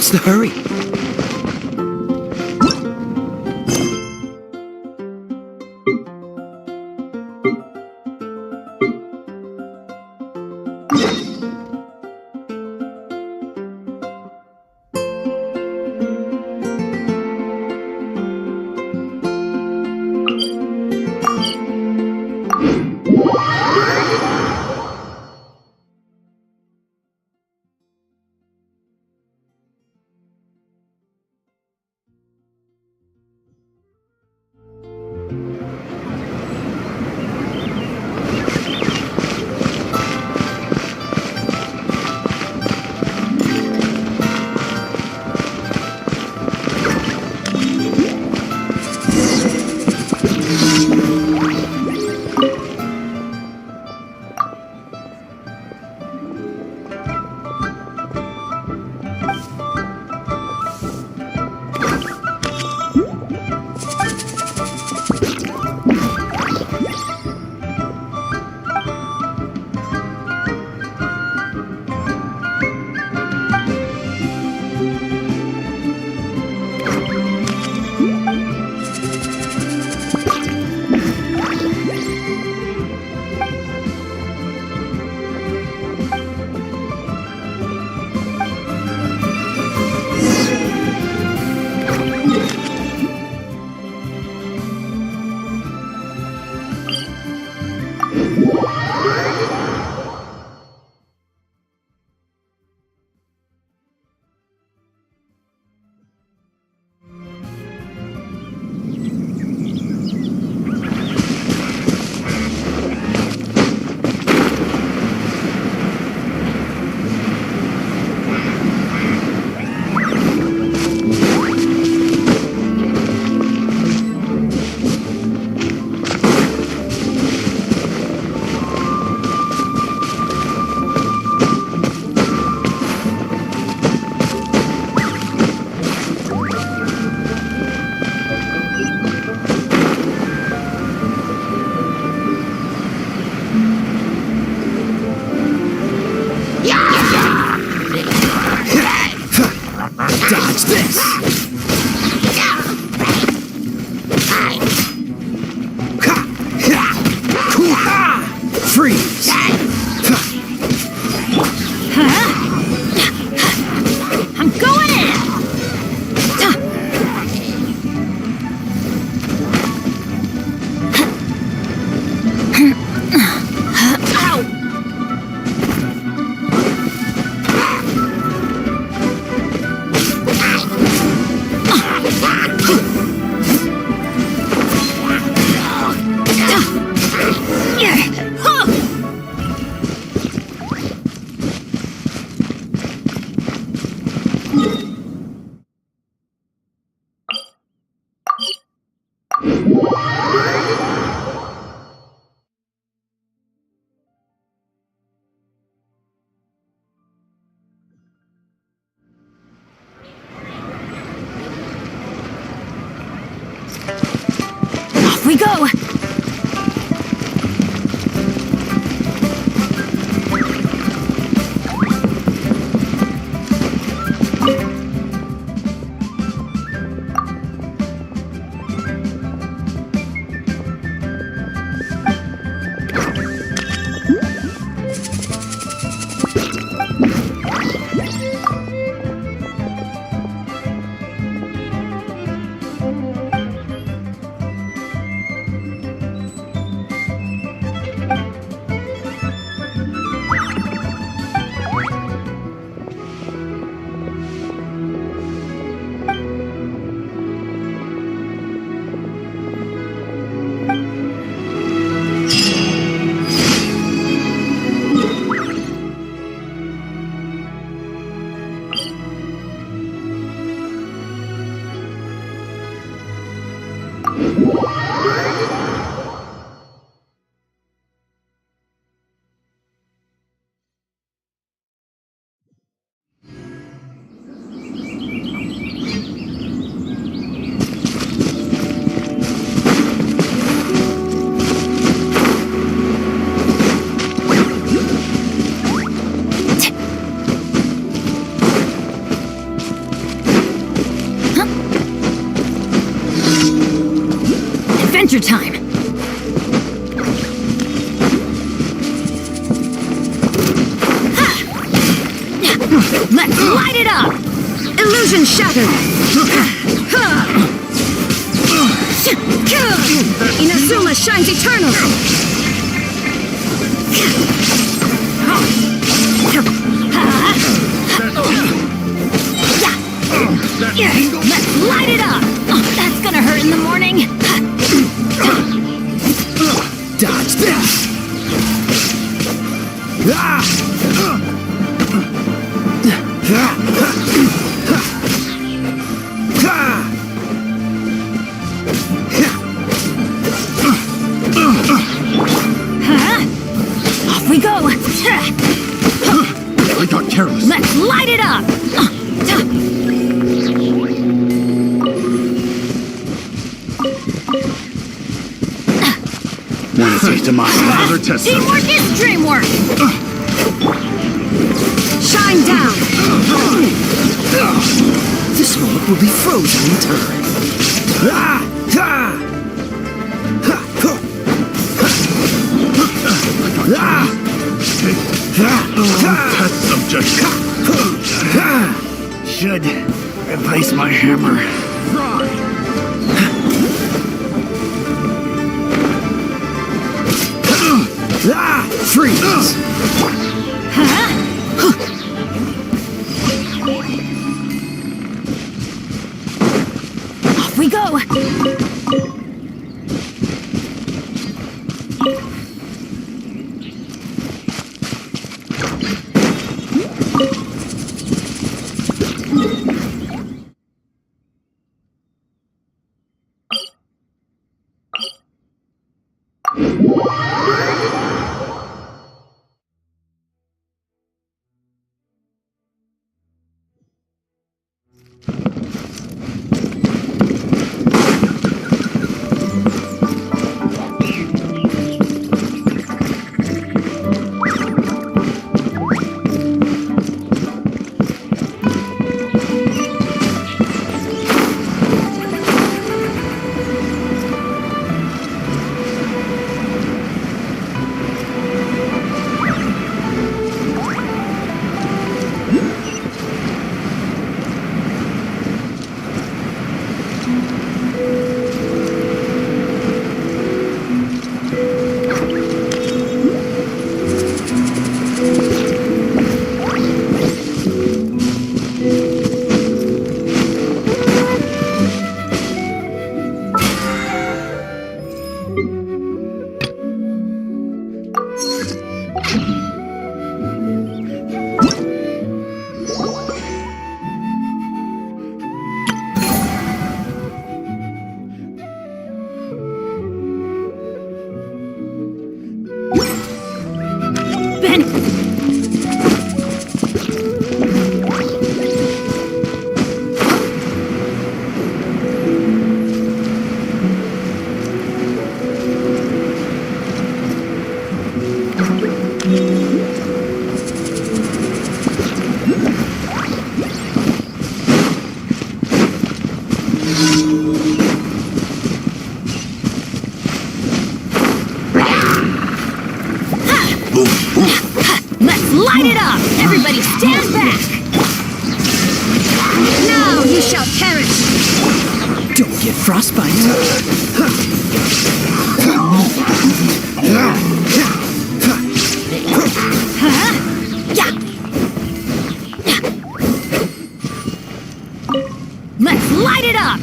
What's the hurry? Off we go! Adventure time! Let's light it up! Illusion shattered! Inazuma shines eternal! Let's light it up! That's gonna hurt in the morning! Dodge this! Off we go! I got careless. Let's light it up! Want to taste of my another test. Teamwork is dreamwork! Shine down! This moment will be frozen in time. Test subject. Should replace my hammer. Freeze! Off we go! Ben. Let's light it up! Everybody stand back! Now you shall perish! Don't get frostbite. Let's light it up!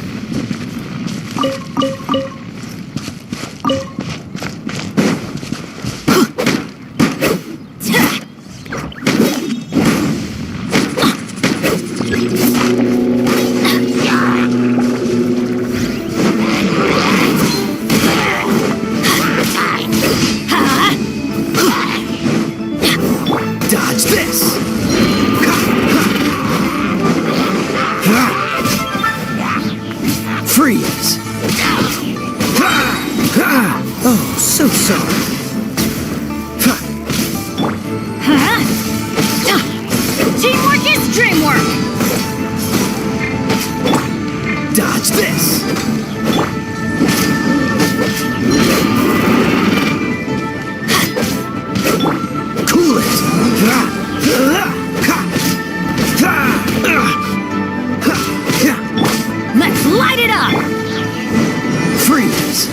Dodge this. Freeze. Oh, so sorry. Teamwork is dreamwork! Dodge this. Cool Let's light it up! Freeze.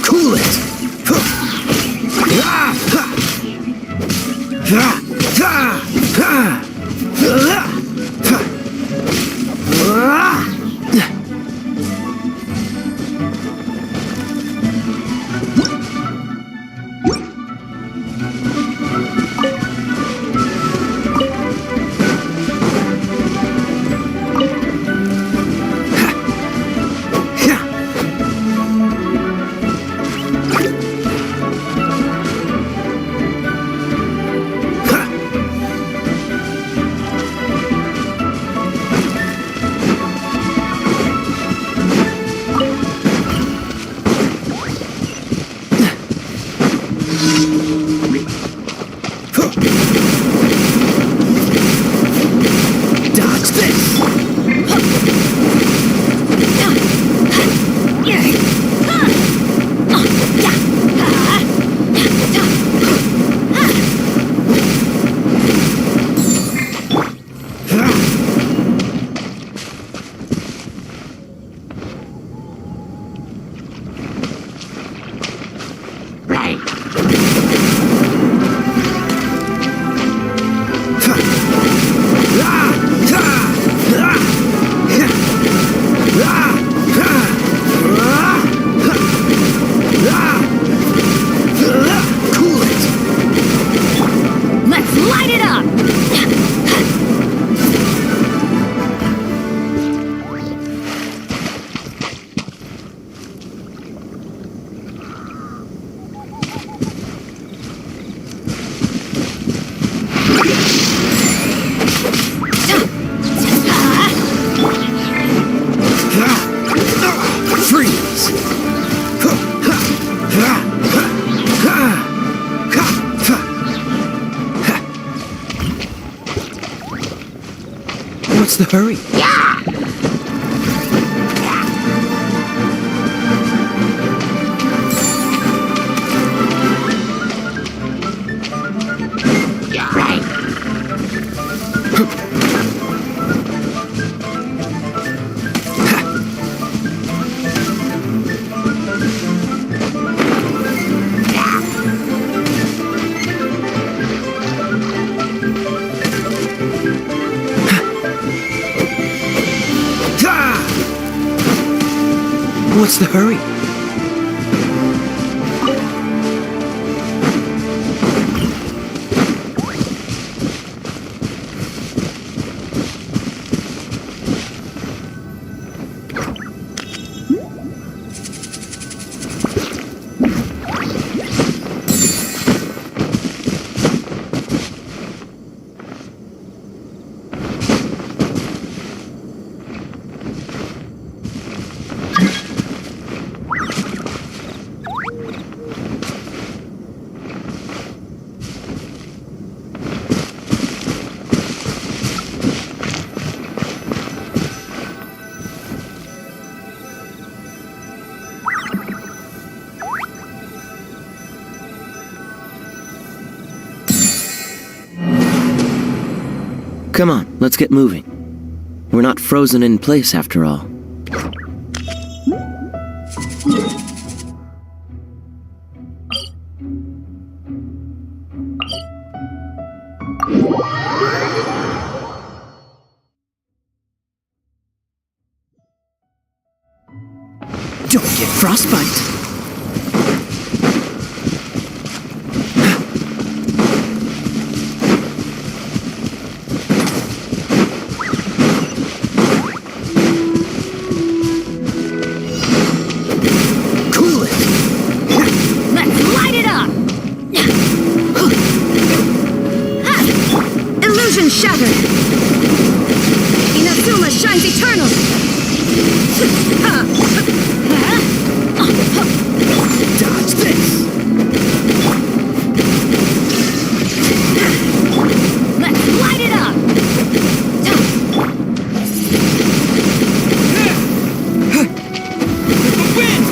Cool it. the hurry? What's the hurry? Come on, let's get moving. We're not frozen in place after all. Don't get frostbite. Shattered! Inazuma shines eternal! Dodge this! Let's light it up! The wind!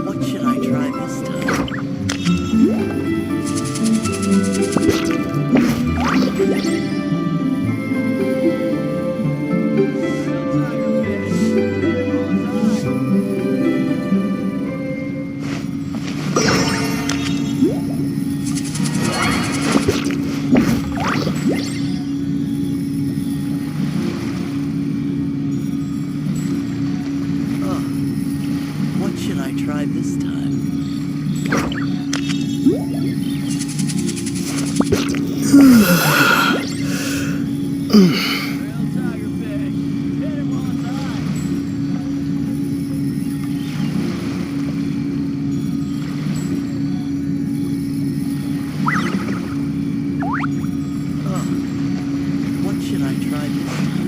What should I try this time? What should I try this time? What should I try this time?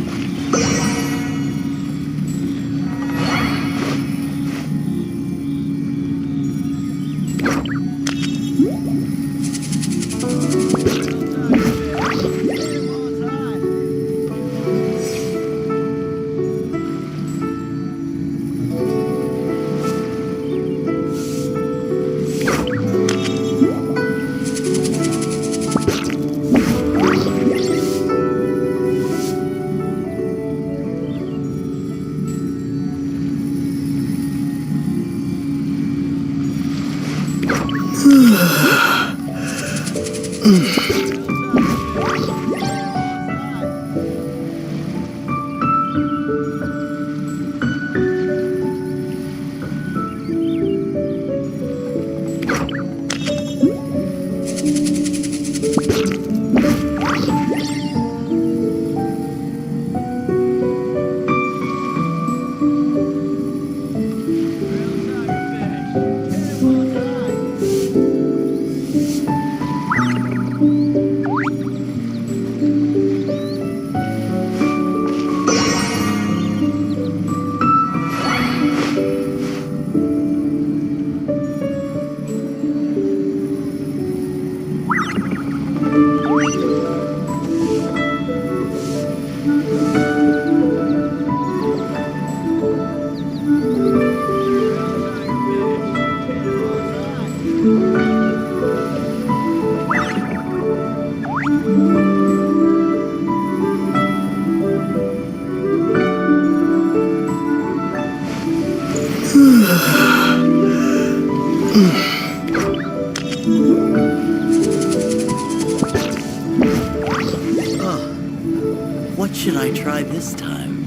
should I try this time?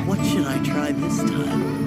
What should I try this time?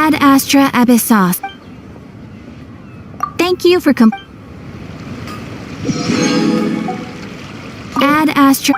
Ad Astra Abyssos. Thank you for Ad Astra.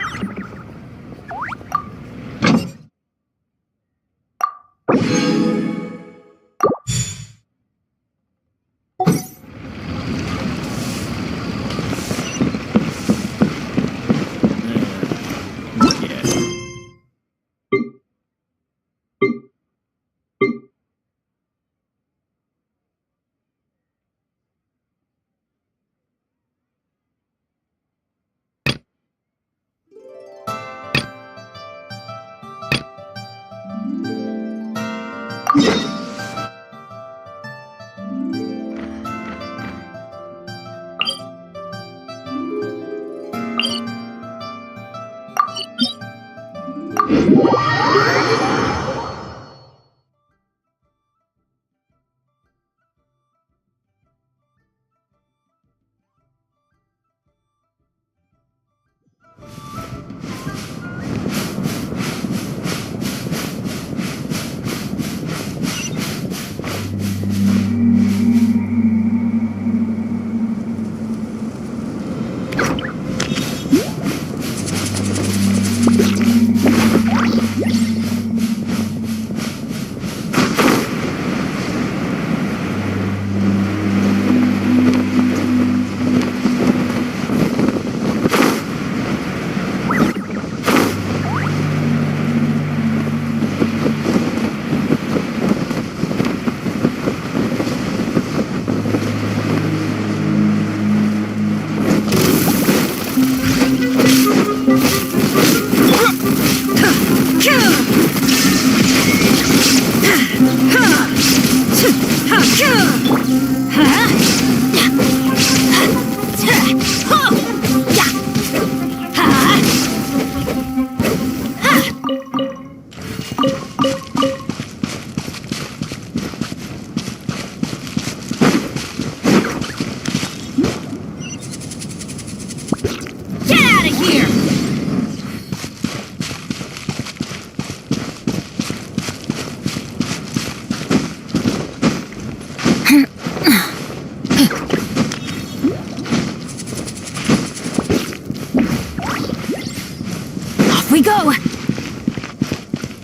Off we go!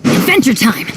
Adventure time!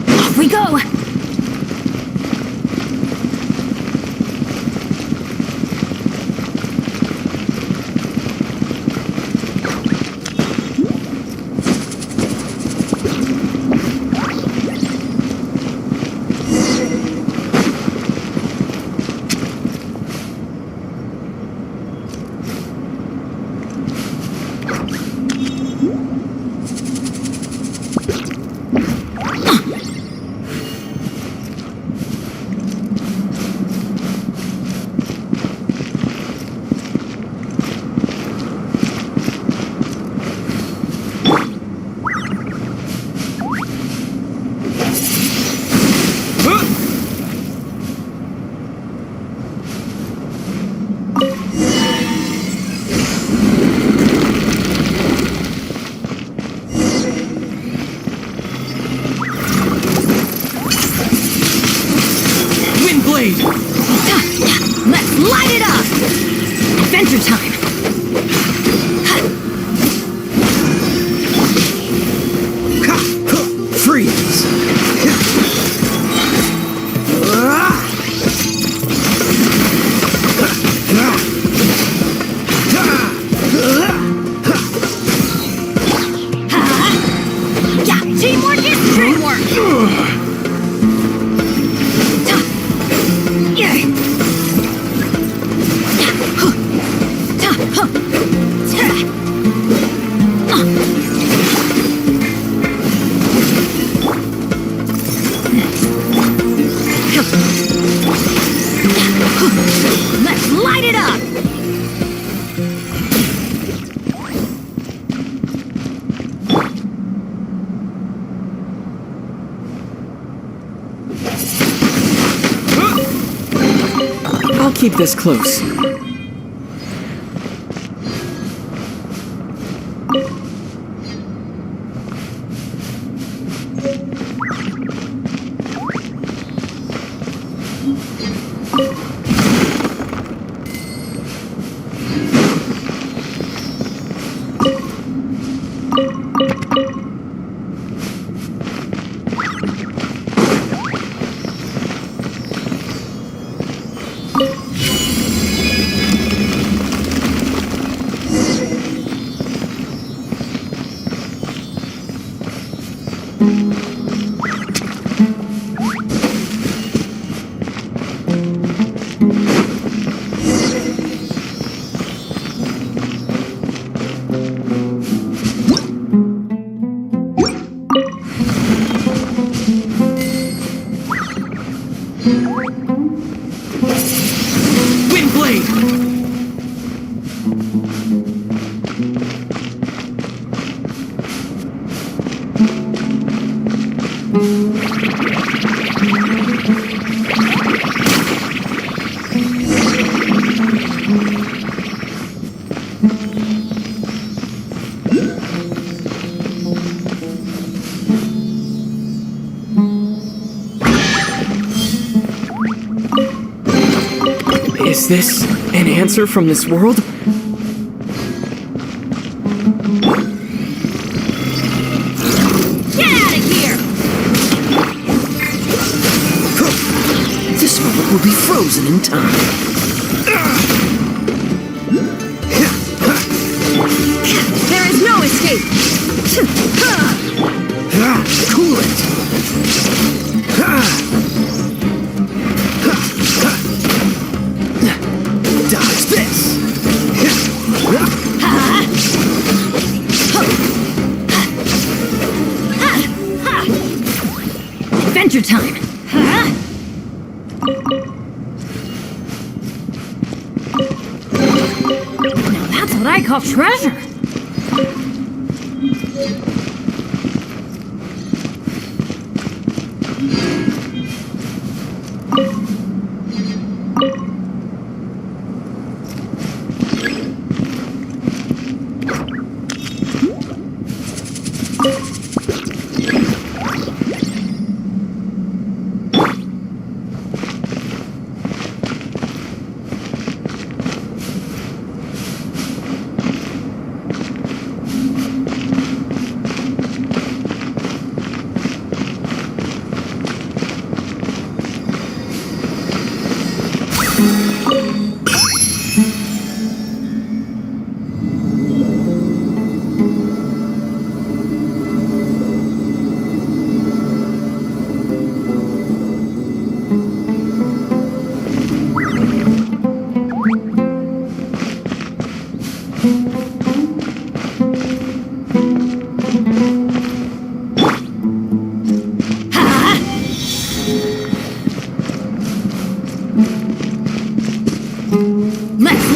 Off we go! Let's light it up! Adventure time! Freeze! Yeah, teamwork is dreamwork! Let's light it up! I'll keep this close. Is this an answer from this world? Get out of here! This moment will be frozen in time. There is no escape! Cool it! Dodge this! Adventure time! Now that's what I call treasure!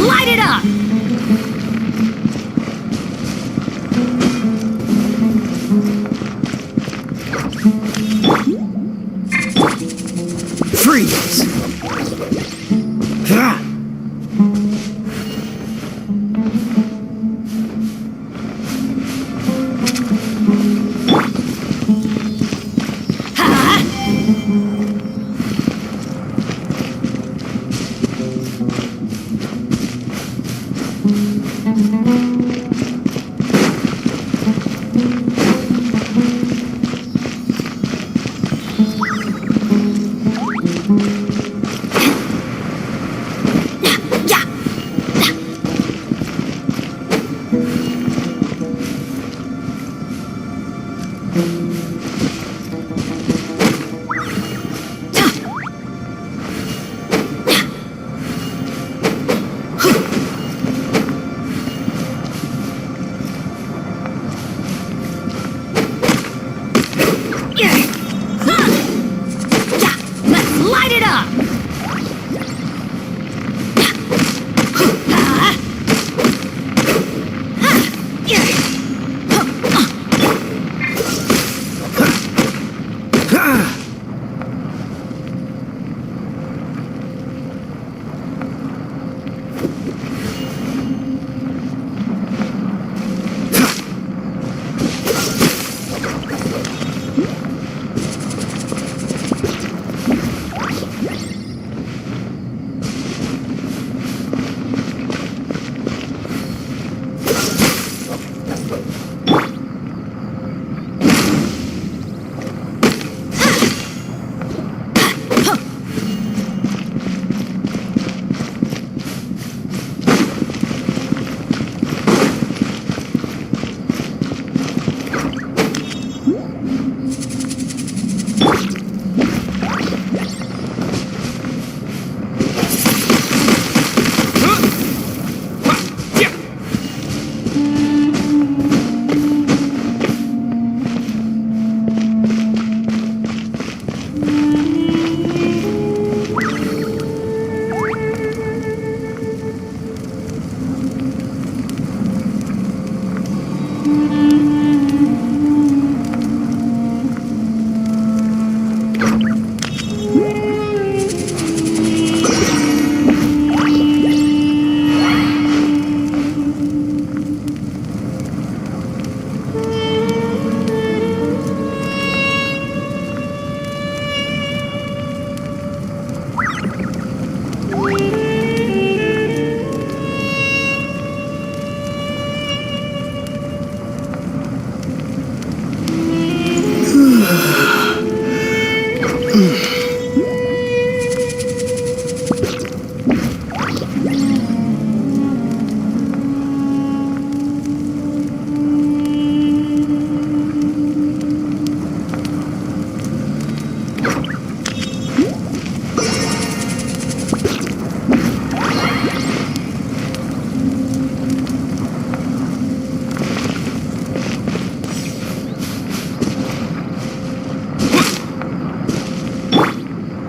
light it up! Freeze! Ah! Light it up!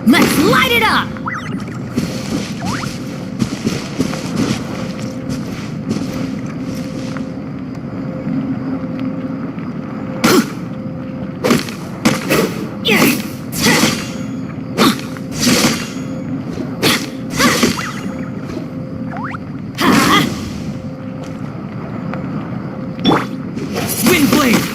Let's light it up! Windblade!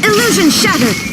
Illusion shattered!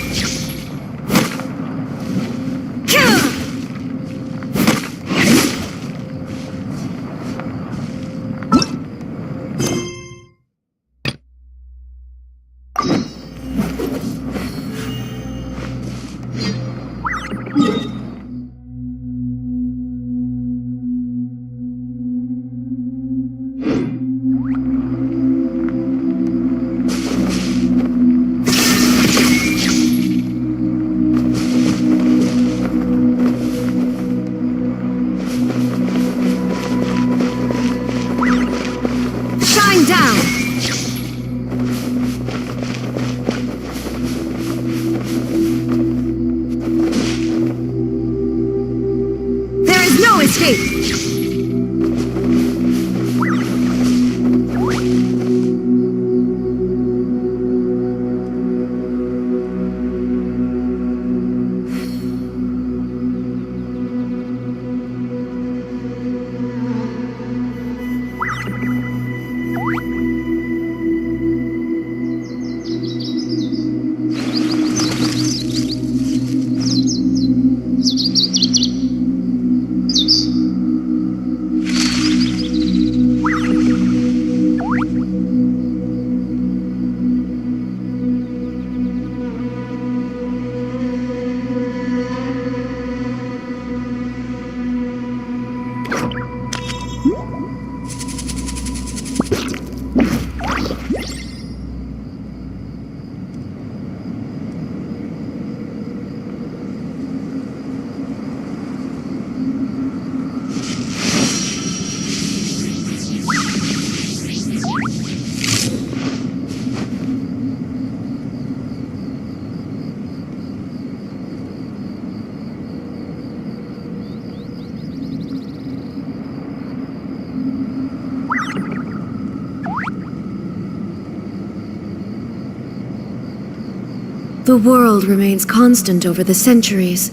The world remains constant over the centuries,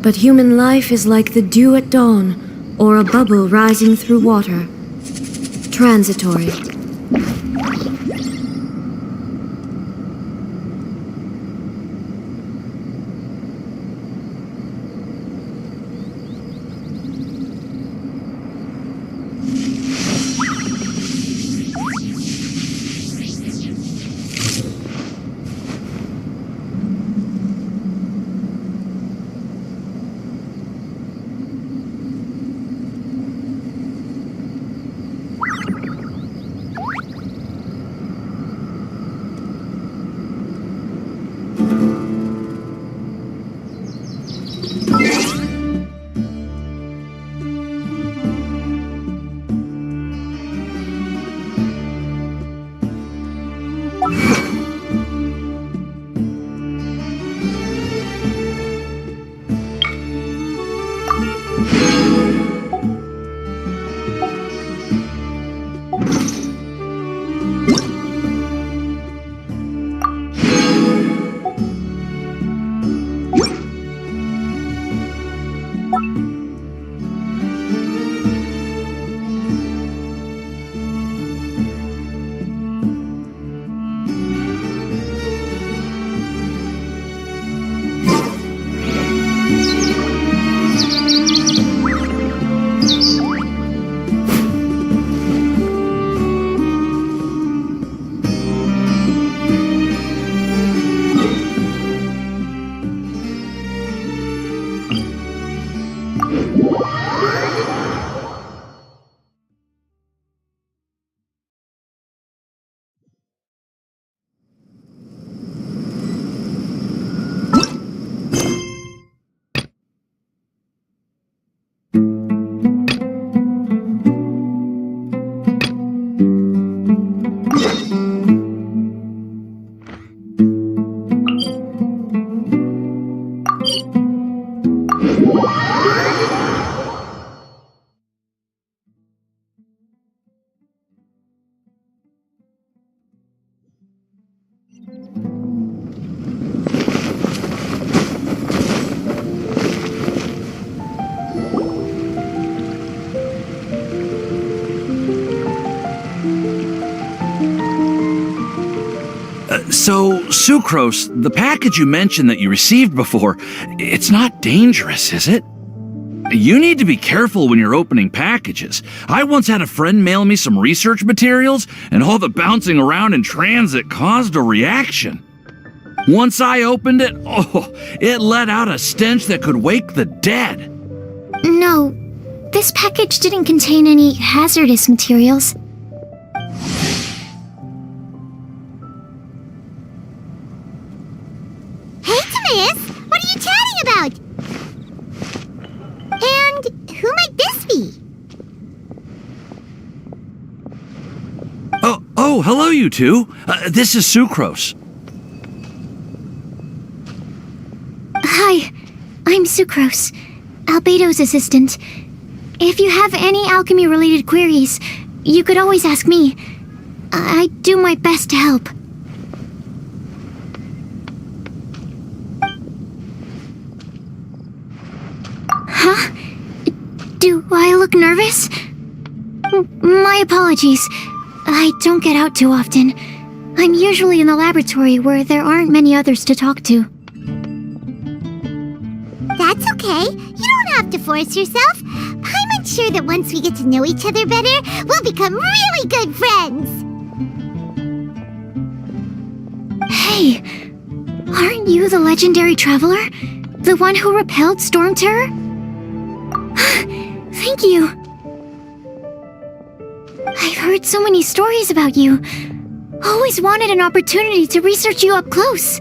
but human life is like the dew at dawn, or a bubble rising through water. Transitory. So, Sucrose, the package you mentioned that you received before, it's not dangerous, is it? You need to be careful when you're opening packages. I once had a friend mail me some research materials, and all the bouncing around in transit caused a reaction. Once I opened it, it let out a stench that could wake the dead. No, this package didn't contain any hazardous materials. Hey, Timaeus! What are you chatting about? And who might this be? Oh, hello, you two. This is Sucrose. Hi, I'm Sucrose, Albedo's assistant. If you have any alchemy-related queries, you could always ask me. I do my best to help. Huh? Do I look nervous? My apologies. I don't get out too often. I'm usually in the laboratory where there aren't many others to talk to. That's okay. You don't have to force yourself. I'm sure that once we get to know each other better, we'll become really good friends. Hey, aren't you the legendary traveler? The one who repelled Storm Terror? Thank you. I've heard so many stories about you. Always wanted an opportunity to research you up close.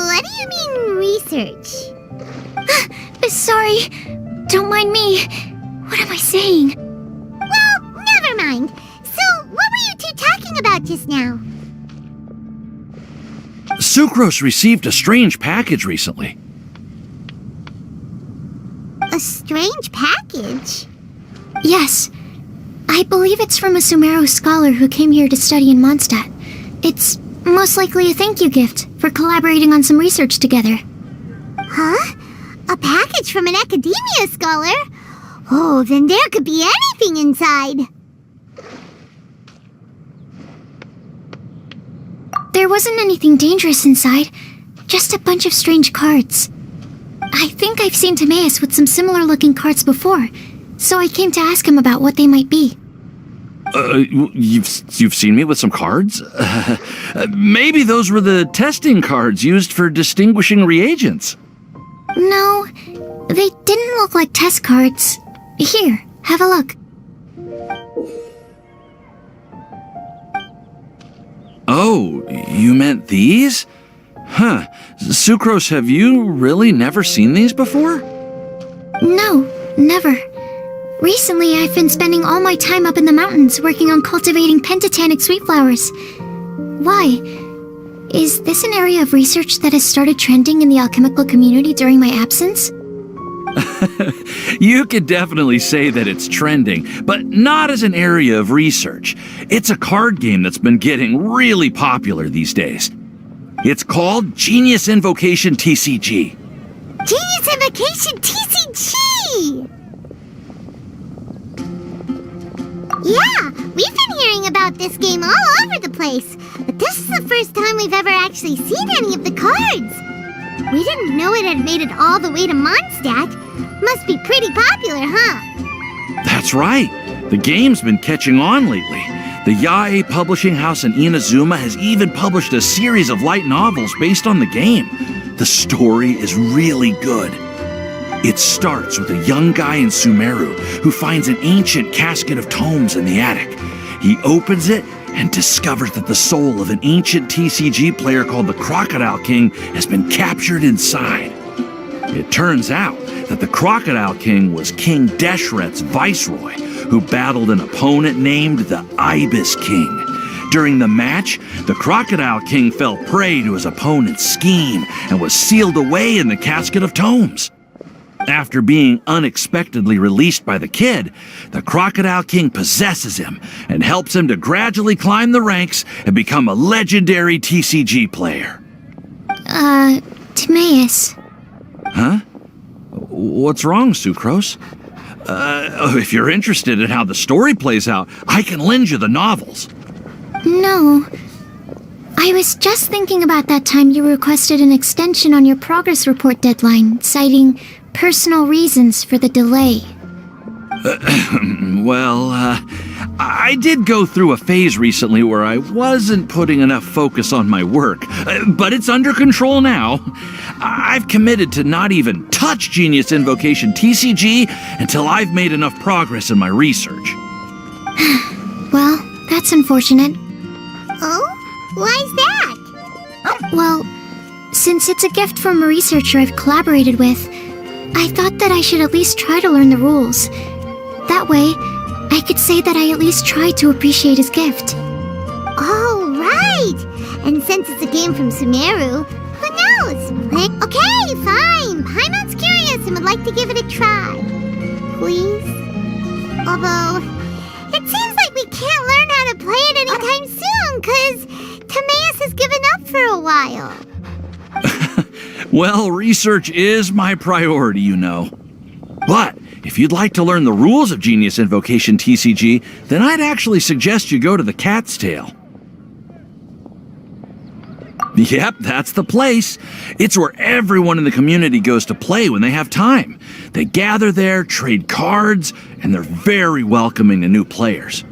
What do you mean, research? Sorry. Don't mind me. What am I saying? Well, never mind. So, what were you two talking about just now? Sucrose received a strange package recently. A strange package? Yes. I believe it's from a Sumeru scholar who came here to study in Mondstadt. It's Most likely a thank you gift for collaborating on some research together. Huh? A package from an academia scholar? Oh, then there could be anything inside. There wasn't anything dangerous inside, just a bunch of strange cards. I think I've seen Timaeus with some similar looking cards before, so I came to ask him about what they might be. You've seen me with some cards? Maybe those were the testing cards used for distinguishing reagents. No, they didn't look like test cards. Here, have a look. Oh, you meant these? Huh. Sucrose, have you really never seen these before? No, never. Recently, I've been spending all my time up in the mountains working on cultivating pentatonic sweet flowers. Why? Is this an area of research that has started trending in the alchemical community during my absence? You could definitely say that it's trending, but not as an area of research. It's a card game that's been getting really popular these days. It's called Genius Invocation TCG. Genius Invocation TCG! Yeah, we've been hearing about this game all over the place, but this is the first time we've ever actually seen any of the cards. We didn't know it had made it all the way to Mondstadt. Must be pretty popular, huh? That's right. The game's been catching on lately. The Yae publishing house in Inazuma has even published a series of light novels based on the game. The story is really good. It starts with a young guy in Sumeru who finds an ancient casket of tomes in the attic. He opens it and discovers that the soul of an ancient TCG player called the Crocodile King has been captured inside. It turns out that the Crocodile King was King Deshret's viceroy, who battled an opponent named the Ibis King. During the match, the Crocodile King fell prey to his opponent's scheme and was sealed away in the casket of tomes. After being unexpectedly released by the kid, the Crocodile King possesses him and helps him to gradually climb the ranks and become a legendary TCG player. Timaeus. Huh? What's wrong, Sucrose? If you're interested in how the story plays out, I can lend you the novels. No. I was just thinking about that time you requested an extension on your progress report deadline, citing personal reasons for the delay. Well, I did go through a phase recently where I wasn't putting enough focus on my work, but it's under control now. I've committed to not even touch Genius Invocation TCG until I've made enough progress in my research. Well, that's unfortunate. Oh? Why's that? Well, since it's a gift from a researcher I've collaborated with, I thought that I should at least try to learn the rules. That way, I could say that I at least tried to appreciate his gift. Oh, right! And since it's a game from Sumeru, who knows? Okay, fine. Paimon's curious and would like to give it a try. Please? Although, it seems like we can't learn how to play it anytime soon, because Timaeus has given up for a while. Well, research is my priority, you know. But if you'd like to learn the rules of Genius Invocation TCG, then I'd actually suggest you go to the Cat's Tail. Yep, that's the place. It's where everyone in the community goes to play when they have time. They gather there, trade cards, and they're very welcoming to new players.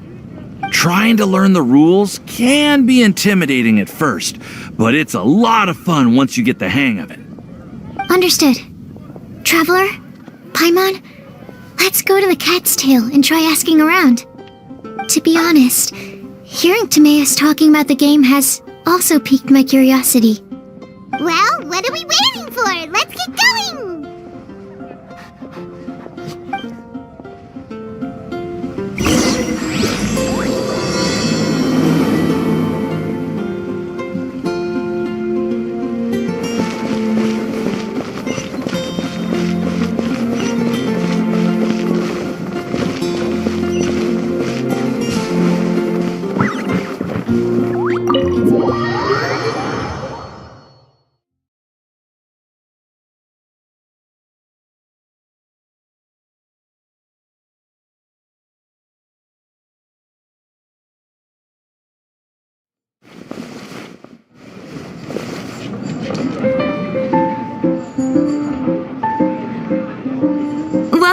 Trying to learn the rules can be intimidating at first, but it's a lot of fun once you get the hang of it. Understood. Traveler? Paimon? Let's go to the Cat's Tail and try asking around. To be honest, hearing Timaeus talking about the game has also piqued my curiosity. Well, what are we waiting for? Let's get going!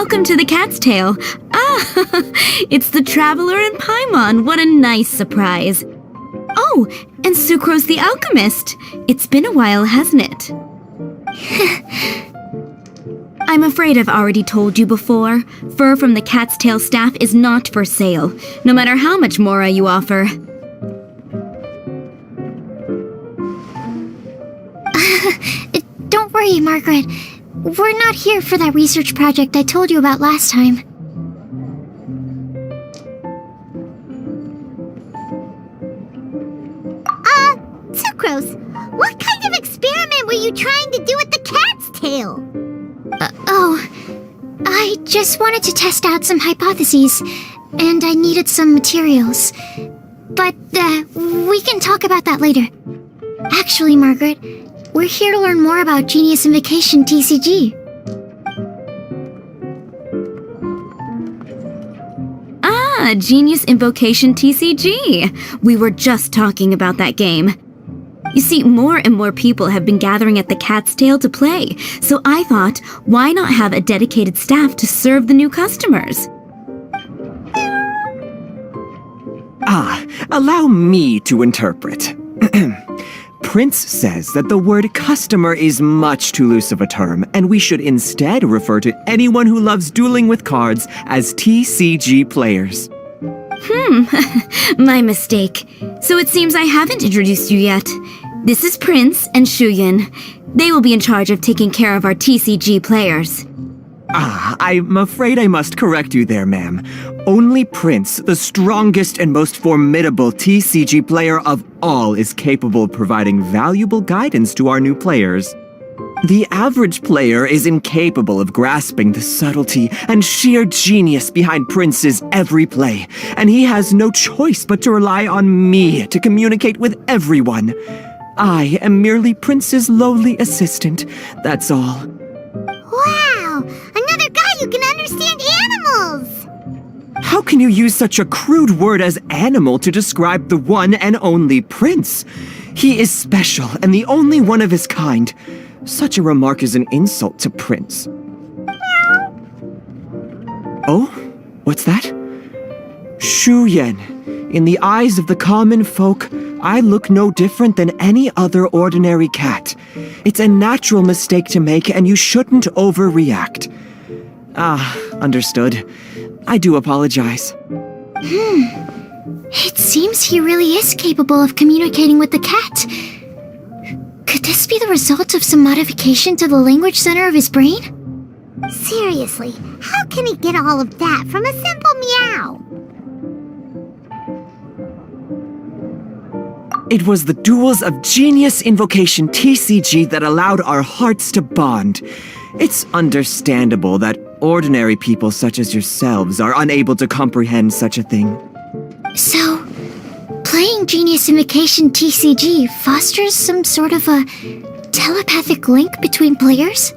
Welcome to the Cat's Tail. Ah, it's the Traveler and Paimon. What a nice surprise. Oh, and Sucrose the Alchemist. It's been a while, hasn't it? I'm afraid I've already told you before. Fur from the Cat's Tail staff is not for sale, no matter how much mora you offer. Don't worry, Margaret. We're not here for that research project I told you about last time. Sucrose, what kind of experiment were you trying to do with the cat's tail? I just wanted to test out some hypotheses, and I needed some materials. But, we can talk about that later. Actually, Margaret, we're here to learn more about Genius Invocation TCG. Ah, Genius Invocation TCG. We were just talking about that game. You see, more and more people have been gathering at the Cat's Tail to play, so I thought, why not have a dedicated staff to serve the new customers? Allow me to interpret. Prince says that the word customer is much too loose of a term, and we should instead refer to anyone who loves dueling with cards as TCG players. My mistake. So it seems I haven't introduced you yet. This is Prince and Shuyan. They will be in charge of taking care of our TCG players. I'm afraid I must correct you there, ma'am. Only Prince, the strongest and most formidable TCG player of all, is capable of providing valuable guidance to our new players. The average player is incapable of grasping the subtlety and sheer genius behind Prince's every play, and he has no choice but to rely on me to communicate with everyone. I am merely Prince's lowly assistant, that's all. Wow! Another guy who can understand animals! How can you use such a crude word as animal to describe the one and only Prince? He is special and the only one of his kind. Such a remark is an insult to Prince. Oh? What's that? Shuyan. In the eyes of the common folk, I look no different than any other ordinary cat. It's a natural mistake to make, and you shouldn't overreact. Understood. I do apologize. It seems he really is capable of communicating with the cat. Could this be the result of some modification to the language center of his brain? Seriously, how can he get all of that from a simple meow? It was the duels of Genius Invocation TCG that allowed our hearts to bond. It's understandable that ordinary people such as yourselves are unable to comprehend such a thing. So, playing Genius Invocation TCG fosters some sort of a telepathic link between players?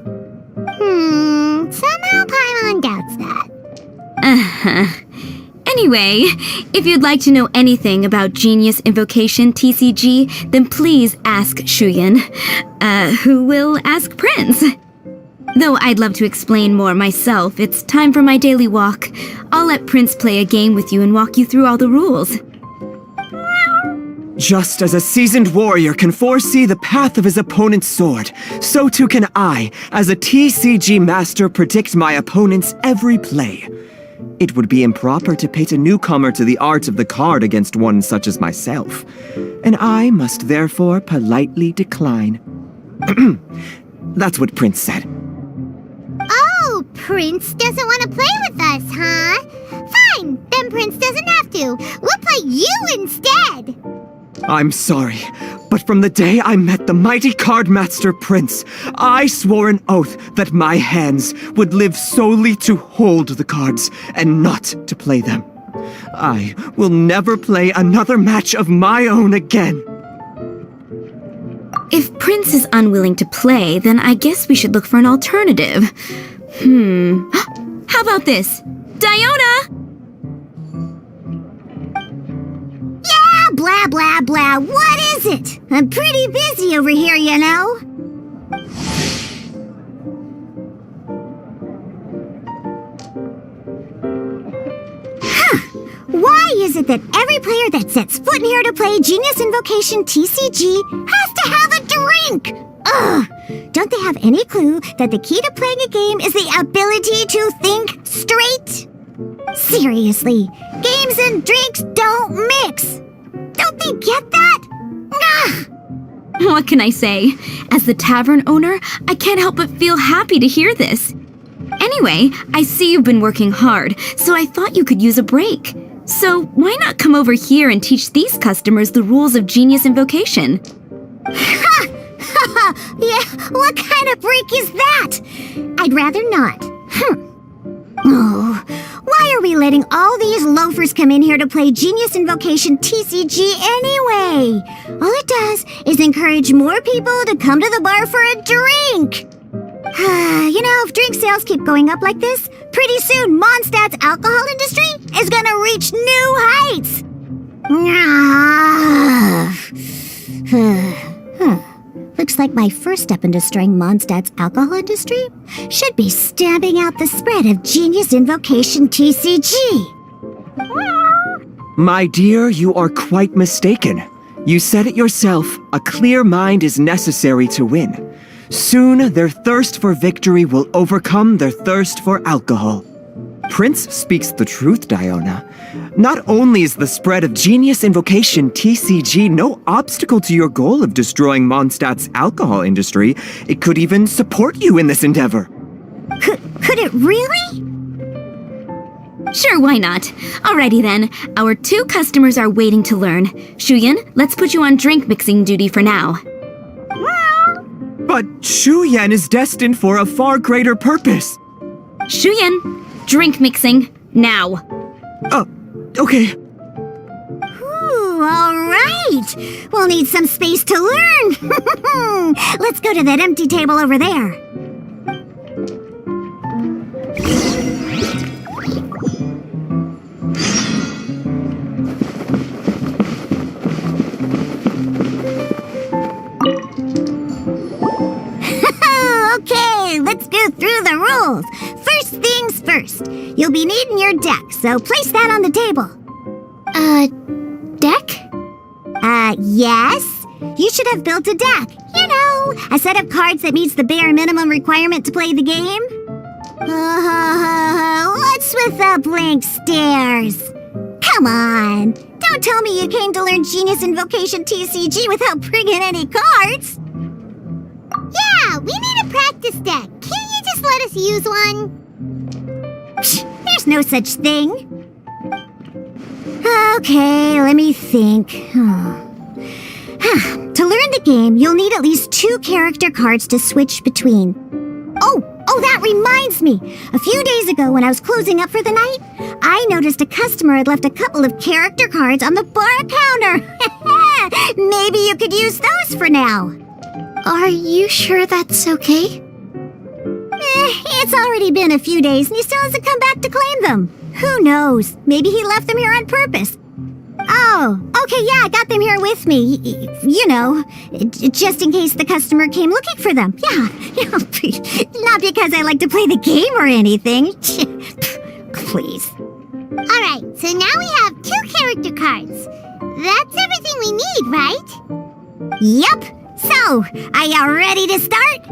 Somehow Paimon doubts that. Anyway, if you'd like to know anything about Genius Invocation TCG, then please ask Shuyan, who will ask Prince. Though I'd love to explain more myself, it's time for my daily walk. I'll let Prince play a game with you and walk you through all the rules. Just as a seasoned warrior can foresee the path of his opponent's sword, so too can I, as a TCG master, predict my opponent's every play. It would be improper to pit a newcomer to the art of the card against one such as myself, and I must therefore politely decline. That's what Prince said. Oh, Prince doesn't want to play with us, huh? Fine, then Prince doesn't have to. We'll play you instead. I'm sorry, but from the day I met the mighty card master Prince, I swore an oath that my hands would live solely to hold the cards and not to play them. I will never play another match of my own again. If Prince is unwilling to play, then I guess we should look for an alternative. How about this? Diona! Yeah, blah, blah, blah. What is it? I'm pretty busy over here, you know. is it that every player that sets foot in here to play Genius Invocation TCG has to have a drink? Ugh! Don't they have any clue that the key to playing a game is the ability to think straight? Seriously, games and drinks don't mix. Don't they get that? Ugh! What can I say? As the tavern owner, I can't help but feel happy to hear this. Anyway, I see you've been working hard, so I thought you could use a break. So why not come over here and teach these customers the rules of Genius Invocation? Ha! Yeah, what kind of break is that? I'd rather not. Oh, why are we letting all these loafers come in here to play Genius Invocation TCG anyway? All it does is encourage more people to come to the bar for a drink. You know, if drink sales keep going up like this, pretty soon Mondstadt's alcohol industry is gonna reach new heights. Looks like my first step in destroying Mondstadt's alcohol industry should be stamping out the spread of Genius Invocation TCG. My dear, you are quite mistaken. You said it yourself, a clear mind is necessary to win. Soon, their thirst for victory will overcome their thirst for alcohol. Prince speaks the truth, Diona. Not only is the spread of Genius Invocation TCG no obstacle to your goal of destroying Mondstadt's alcohol industry, it could even support you in this endeavor. Could it really? Sure, why not? Alrighty then, our 2 customers are waiting to learn. Shuyan, let's put you on drink mixing duty for now. But Shuyan is destined for a far greater purpose. Shuyan, drink mixing, now. Okay. Ooh, all right. We'll need some space to learn. Let's go to that empty table over there. Okay, let's go through the rules. First things first. You'll be needing your deck, so place that on the table. Deck? Yes. You should have built a deck. You know, a set of cards that meets the bare minimum requirement to play the game. What's with the blank stares? Come on. Don't tell me you came to learn Genius Invocation TCG without bringing any cards. Yeah, we need a practice deck. Can't you just let us use one? Psh, there's no such thing. Okay, let me think. To learn the game, you'll need at least 2 character cards to switch between. Oh, that reminds me. A few days ago when I was closing up for the night, I noticed a customer had left a couple of character cards on the bar counter. Maybe you could use those for now. Are you sure that's okay? It's already been a few days and he still hasn't come back to claim them. Who knows? Maybe he left them here on purpose. Oh, okay, yeah, I got them here with me. You know, just in case the customer came looking for them. Yeah, not because I like to play the game or anything. Please. All right, so now we have 2 character cards. That's everything we need, right? Yep. So, are you ready to start?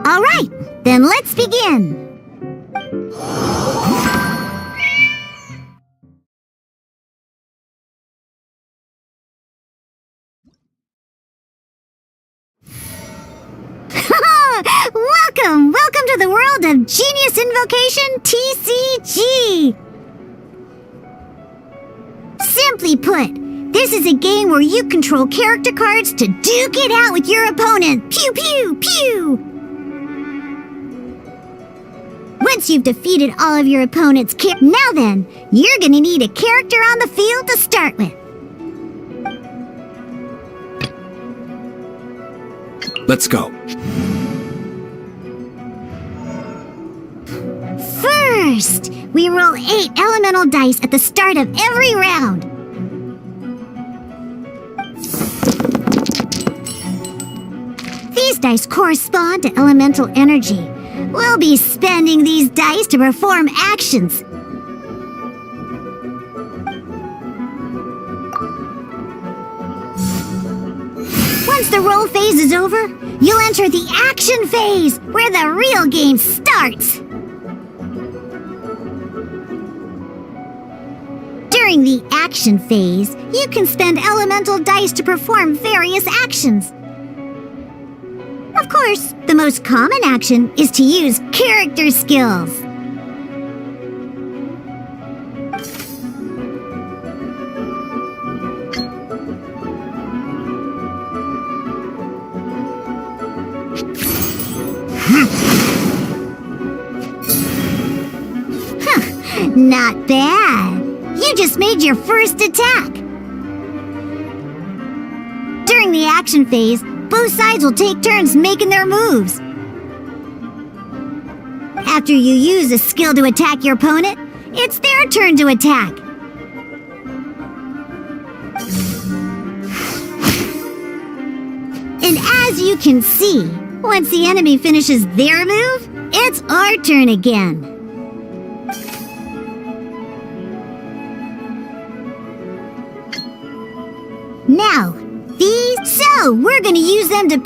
All right, then let's begin. Welcome to the world of Genius Invocation TCG. Simply put, this is a game where you control character cards to duke it out with your opponent. Pew, pew, pew! Once you've defeated all of your opponent's now then, you're gonna need a character on the field to start with. Let's go. First, we roll 8 elemental dice at the start of every round. These dice correspond to elemental energy. We'll be spending these dice to perform actions. Once the roll phase is over, you'll enter the action phase, where the real game starts. During the action phase, you can spend elemental dice to perform various actions. Of course, the most common action is to use character skills. Not bad. You just made your first attack. During the action phase, both sides will take turns making their moves. After you use a skill to attack your opponent, it's their turn to attack. And as you can see, once the enemy finishes their move, it's our turn again. Now, so we're gonna use them to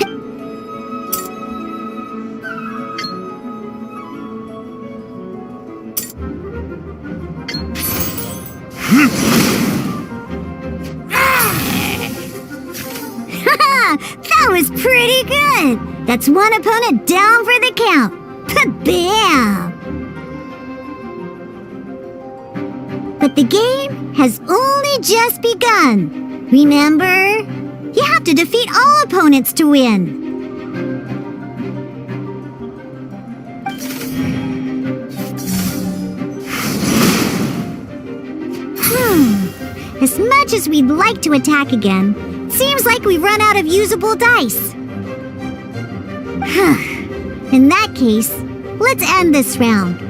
That was pretty good! That's one opponent down for the count. Bam! But the game has only just begun. Remember? You have to defeat all opponents to win. As much as we'd like to attack again, seems like we've run out of usable dice. In that case, let's end this round.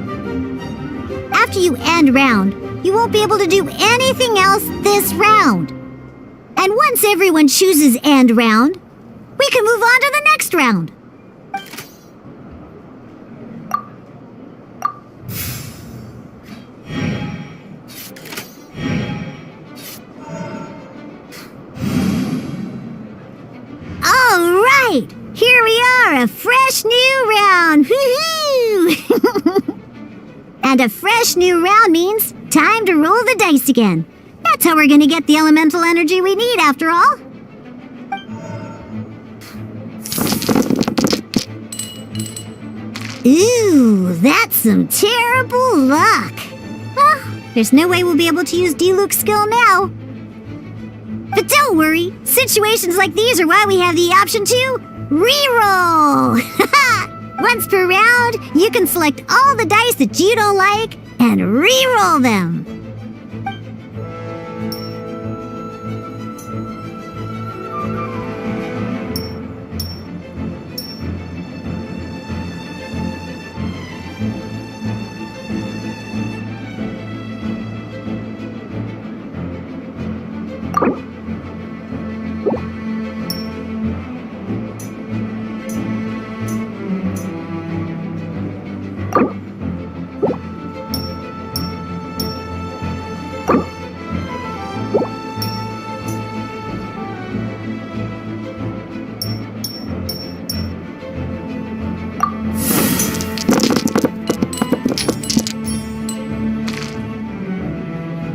After you end round, you won't be able to do anything else this round. And once everyone chooses end round, we can move on to the next round. All right, here we are, a fresh new round. Woohoo! And a fresh new round means time to roll the dice again. That's how we're gonna get the elemental energy we need, after all. Ooh, that's some terrible luck. Well, there's no way we'll be able to use D-Luke's skill now. But don't worry, situations like these are why we have the option to reroll. Once per round, you can select all the dice that you don't like and reroll them.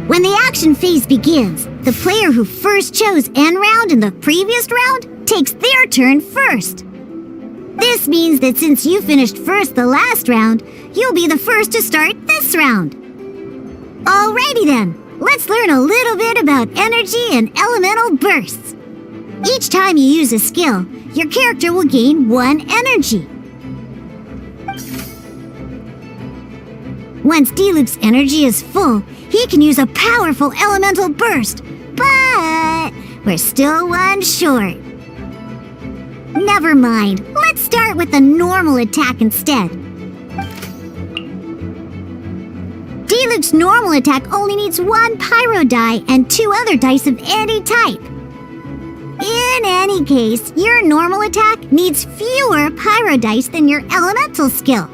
When the action phase begins, the player who first chose end round in the previous round takes their turn first. This means that since you finished first the last round, you'll be the first to start this round. Alrighty then, let's learn a little bit about energy and elemental bursts. Each time you use a skill, your character will gain 1 energy. Once D-Luke's energy is full, he can use a powerful elemental burst, but we're still 1 short. Never mind, let's start with a normal attack instead. D-Luke's normal attack only needs 1 pyro die and 2 other dice of any type. In any case, your normal attack needs fewer pyro dice than your elemental skill.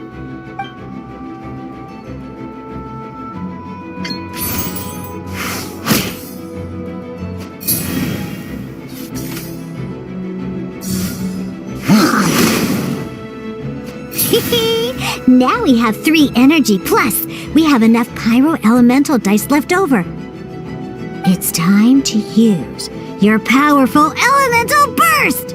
Now we have 3 energy, plus we have enough pyro elemental dice left over. It's time to use your powerful elemental burst!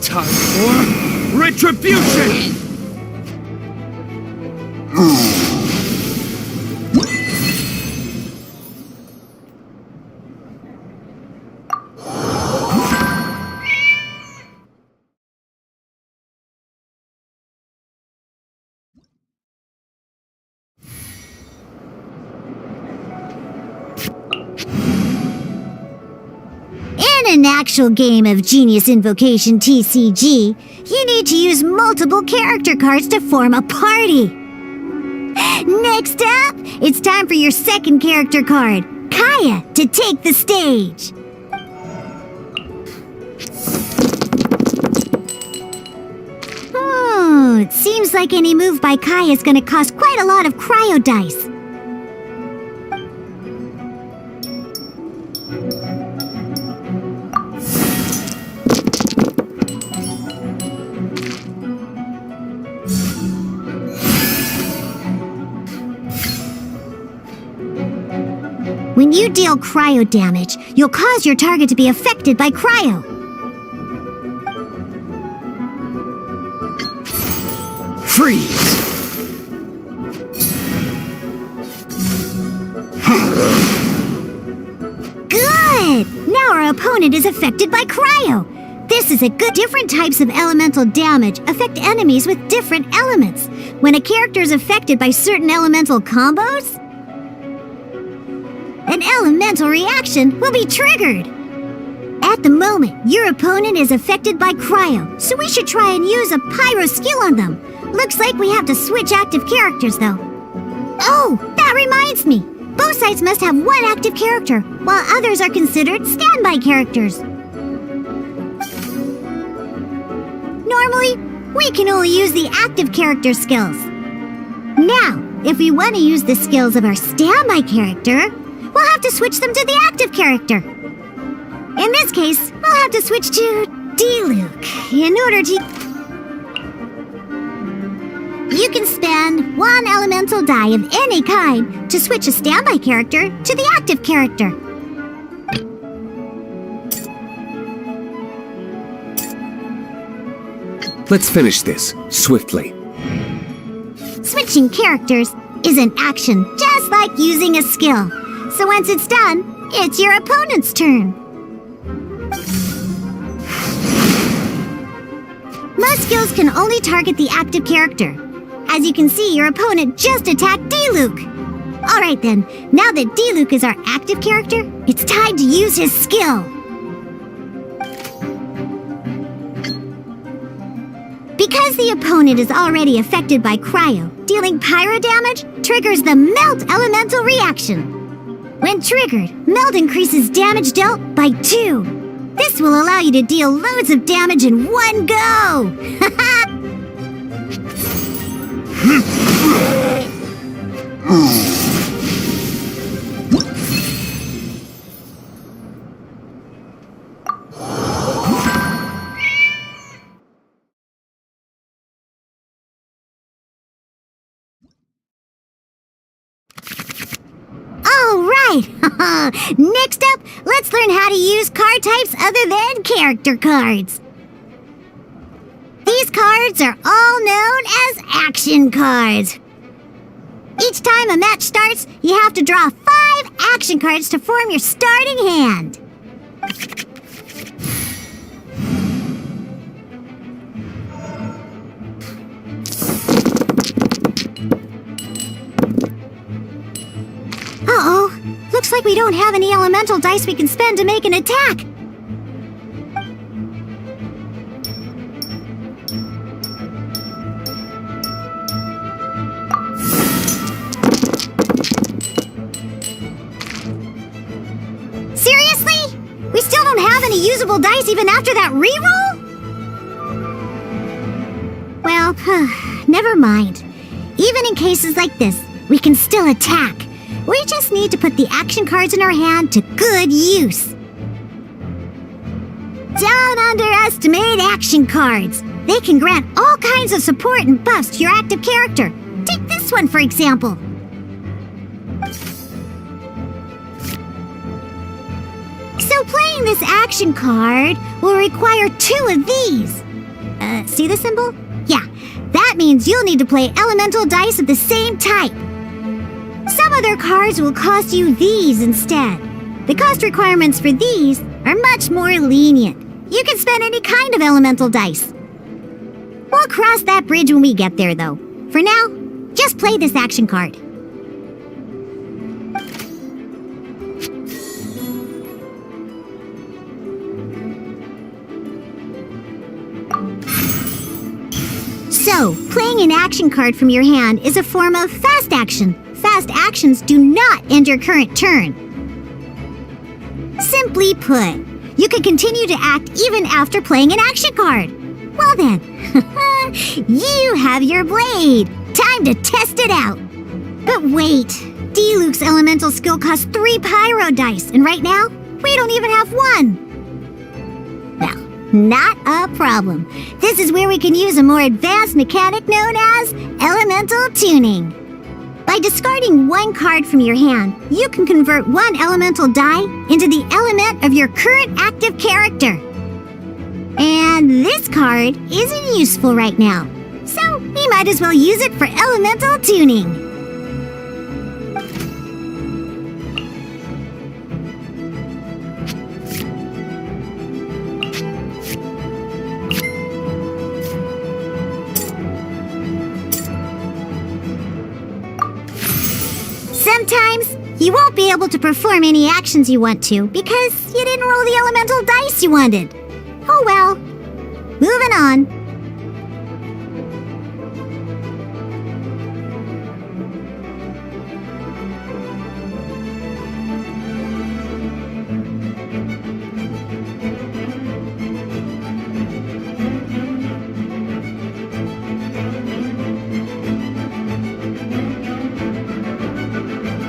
Time for retribution! In an actual game of Genius Invocation TCG, you need to use multiple character cards to form a party. Next up, it's time for your second character card, Kaya, to take the stage. Oh, it seems like any move by Kaya is going to cost quite a lot of cryo dice. When you deal cryo damage, you'll cause your target to be affected by cryo. Freeze! Good! Now our opponent is affected by cryo. This is a good. Different types of elemental damage affect enemies with different elements. When a character is affected by certain elemental combos, an elemental reaction will be triggered. At the moment, your opponent is affected by cryo, so we should try and use a pyro skill on them. Looks like we have to switch active characters, though. Oh, that reminds me. Both sides must have one active character, while others are considered standby characters. Normally, we can only use the active character skills. Now, if we want to use the skills of our standby character, we'll have to switch them to the active character. In this case, we'll have to switch to D-Luke in order to... You can spend 1 elemental die of any kind to switch a standby character to the active character. Let's finish this, swiftly. Switching characters is an action, just like using a skill. So once it's done, it's your opponent's turn. Most skills can only target the active character. As you can see, your opponent just attacked D-Luke. Alright then, now that D-Luke is our active character, it's time to use his skill. Because the opponent is already affected by cryo, dealing pyro damage triggers the Melt Elemental reaction. When triggered, Melt increases damage dealt by 2. This will allow you to deal loads of damage in one go! Next up, let's learn how to use card types other than character cards. These cards are all known as action cards. Each time a match starts, you have to draw 5 action cards to form your starting hand. Uh-oh. Looks like we don't have any elemental dice we can spend to make an attack. Seriously? We still don't have any usable dice even after that reroll? Well, never mind. Even in cases like this, we can still attack. We just need to put the action cards in our hand to good use. Don't underestimate action cards. They can grant all kinds of support and buffs to your active character. Take this one, for example. So playing this action card will require 2 of these. See the symbol? Yeah, that means you'll need to play elemental dice of the same type. Some other cards will cost you these instead. The cost requirements for these are much more lenient. You can spend any kind of elemental dice. We'll cross that bridge when we get there, though. For now, just play this action card. So, playing an action card from your hand is a form of fast action. Fast actions do not end your current turn. Simply put, you can continue to act even after playing an action card. Well then, you have your blade. Time to test it out. But wait, Diluc's elemental skill costs 3 pyro dice, and right now, we don't even have 1. Well, not a problem. This is where we can use a more advanced mechanic known as elemental tuning. By discarding 1 card from your hand, you can convert 1 elemental die into the element of your current active character. And this card isn't useful right now, so we might as well use it for elemental tuning. Sometimes, you won't be able to perform any actions you want to because you didn't roll the elemental dice you wanted. Oh well. Moving on.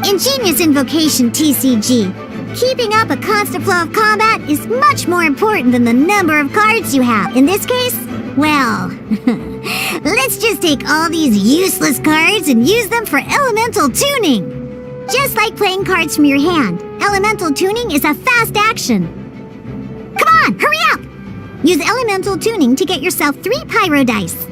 Ingenious Invocation TCG. Keeping up a constant flow of combat is much more important than the number of cards you have. In this case, well, let's just take all these useless cards and use them for elemental tuning. Just like playing cards from your hand, elemental tuning is a fast action. Come on, hurry up! Use elemental tuning to get yourself 3 pyro dice.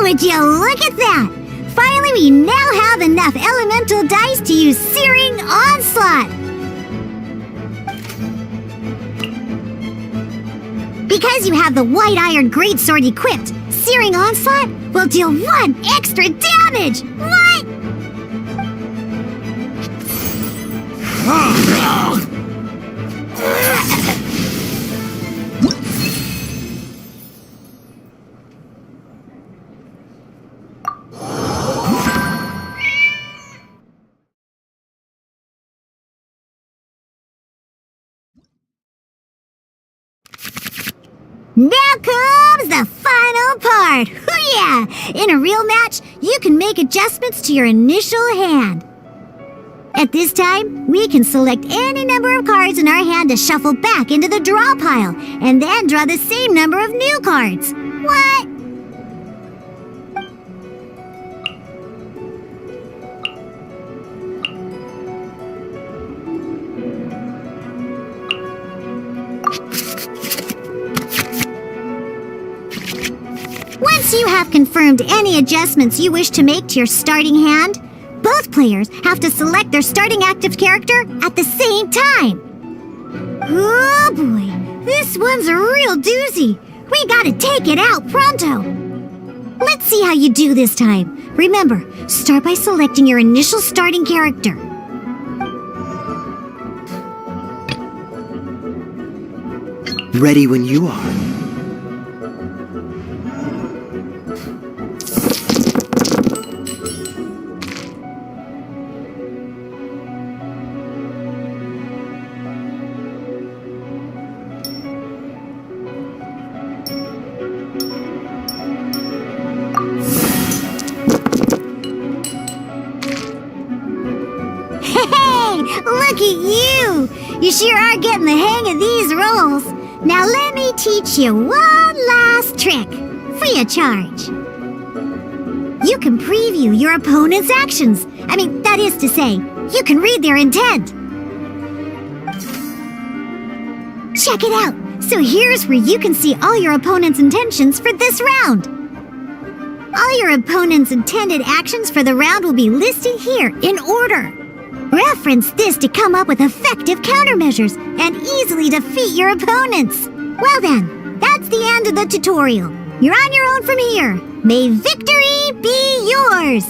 Would you look at that? Finally, we now have enough elemental dice to use Searing Onslaught! Because you have the White Iron Greatsword equipped, Searing Onslaught will deal 1 extra damage! What? Now comes the final part! Hoo-yeah! In a real match, you can make adjustments to your initial hand. At this time, we can select any number of cards in our hand to shuffle back into the draw pile, and then draw the same number of new cards. What? Once you have confirmed any adjustments you wish to make to your starting hand, both players have to select their starting active character at the same time. Oh boy, this one's a real doozy. We gotta take it out pronto. Let's see how you do this time. Remember, start by selecting your initial starting character. Ready when you are. Look at you! You sure are getting the hang of these rolls. Now let me teach you one last trick, free of charge. You can preview your opponent's actions. That is to say, you can read their intent. Check it out. So here's where you can see all your opponent's intentions for this round. All your opponent's intended actions for the round will be listed here in order. Reference this to come up with effective countermeasures and easily defeat your opponents. Well then, that's the end of the tutorial. You're on your own from here. May victory be yours!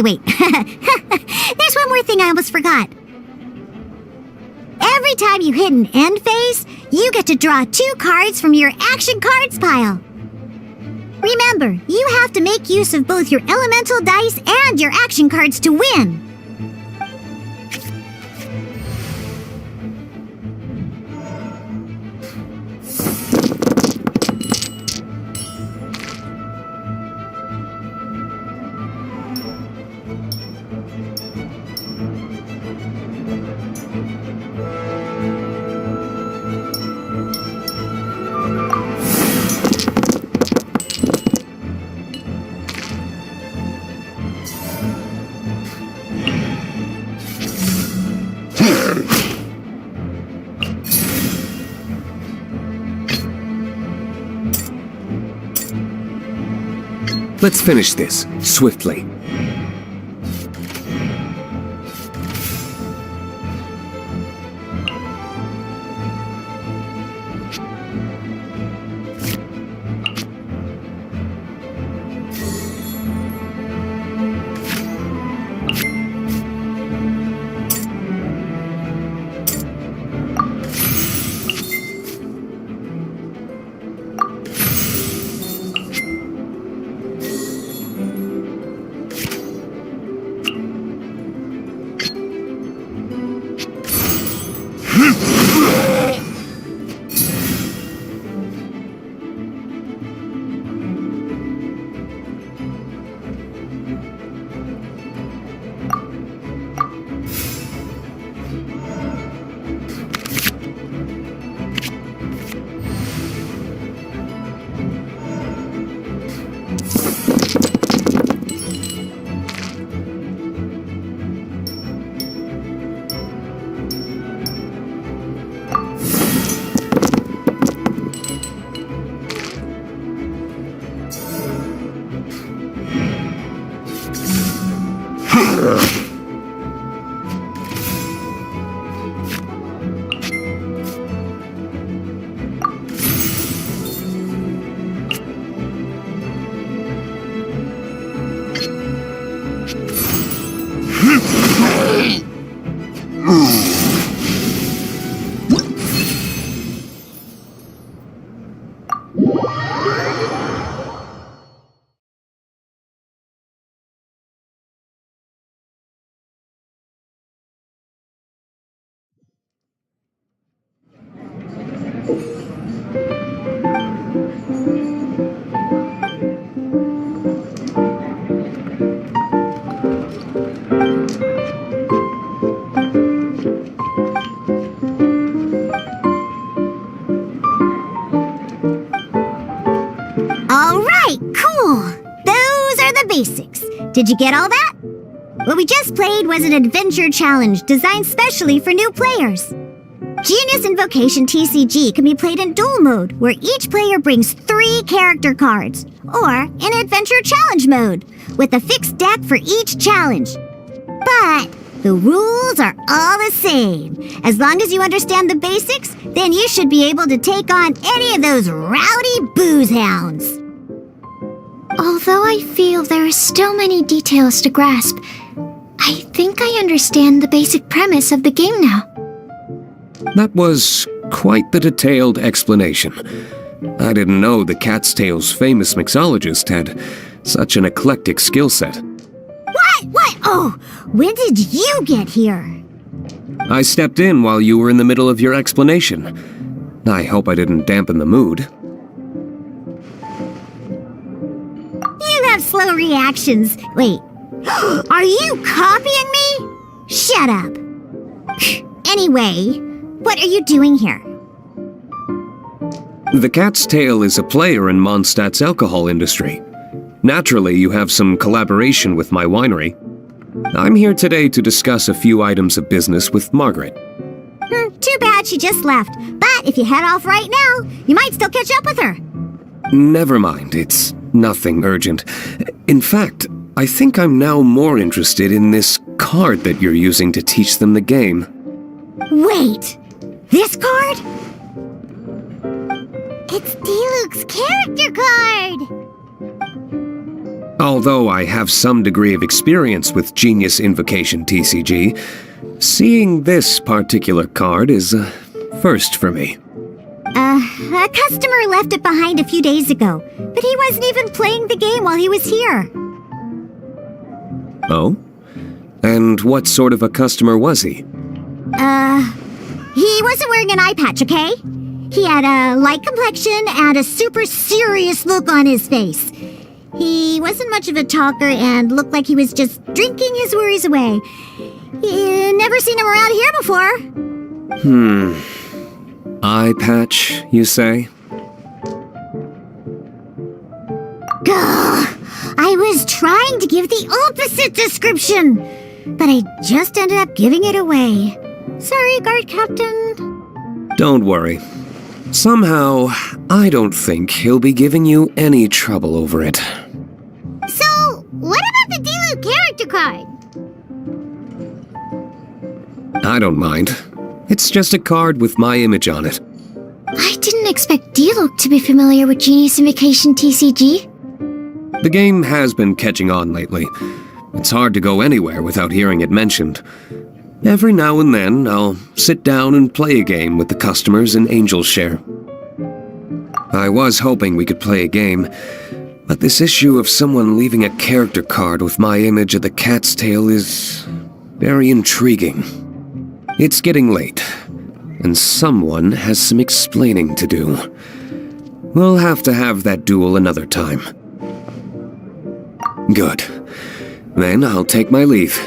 Wait. There's one more thing I almost forgot. Every time you hit an end phase, you get to draw 2 cards from your action cards pile. Remember, you have to make use of both your elemental dice and your action cards to win. Let's finish this, swiftly. Alright, cool. Those are the basics. Did you get all that? What we just played was an adventure challenge designed specially for new players. Genius Invocation TCG can be played in duel mode, where each player brings 3 character cards, or in adventure challenge mode, with a fixed deck for each challenge. But the rules are all the same. As long as you understand the basics, then you should be able to take on any of those rowdy booze hounds. Although I feel there are still many details to grasp, I think I understand the basic premise of the game now. That was quite the detailed explanation. I didn't know the Cat's Tail's famous mixologist had such an eclectic skill set. What? Oh, when did you get here? I stepped in while you were in the middle of your explanation. I hope I didn't dampen the mood. You have slow reactions. Wait, are you copying me? Shut up. Anyway, what are you doing here? The Cat's Tail is a player in Mondstadt's alcohol industry. Naturally, you have some collaboration with my winery. I'm here today to discuss a few items of business with Margaret. Too bad she just left. But if you head off right now, you might still catch up with her. Never mind, it's nothing urgent. In fact, I think I'm now more interested in this card that you're using to teach them the game. Wait, this card? It's Diluc's character card! Although I have some degree of experience with Genius Invocation TCG, seeing this particular card is a first for me. A customer left it behind a few days ago, but he wasn't even playing the game while he was here. Oh? And what sort of a customer was he? He wasn't wearing an eye patch, okay? He had a light complexion and a super serious look on his face. He wasn't much of a talker and looked like he was just drinking his worries away. Never seen him around here before. Eye patch, you say? Gah! I was trying to give the opposite description, but I just ended up giving it away. Sorry, guard captain. Don't worry. Somehow, I don't think he'll be giving you any trouble over it. So, what about the Diluc character card? I don't mind. It's just a card with my image on it. I didn't expect Diluc to be familiar with Genius Invocation TCG. The game has been catching on lately. It's hard to go anywhere without hearing it mentioned. Every now and then, I'll sit down and play a game with the customers in Angel's Share. I was hoping we could play a game, but this issue of someone leaving a character card with my image of the Cat's Tail is very intriguing. It's getting late, and someone has some explaining to do. We'll have to have that duel another time. Good. Then I'll take my leave.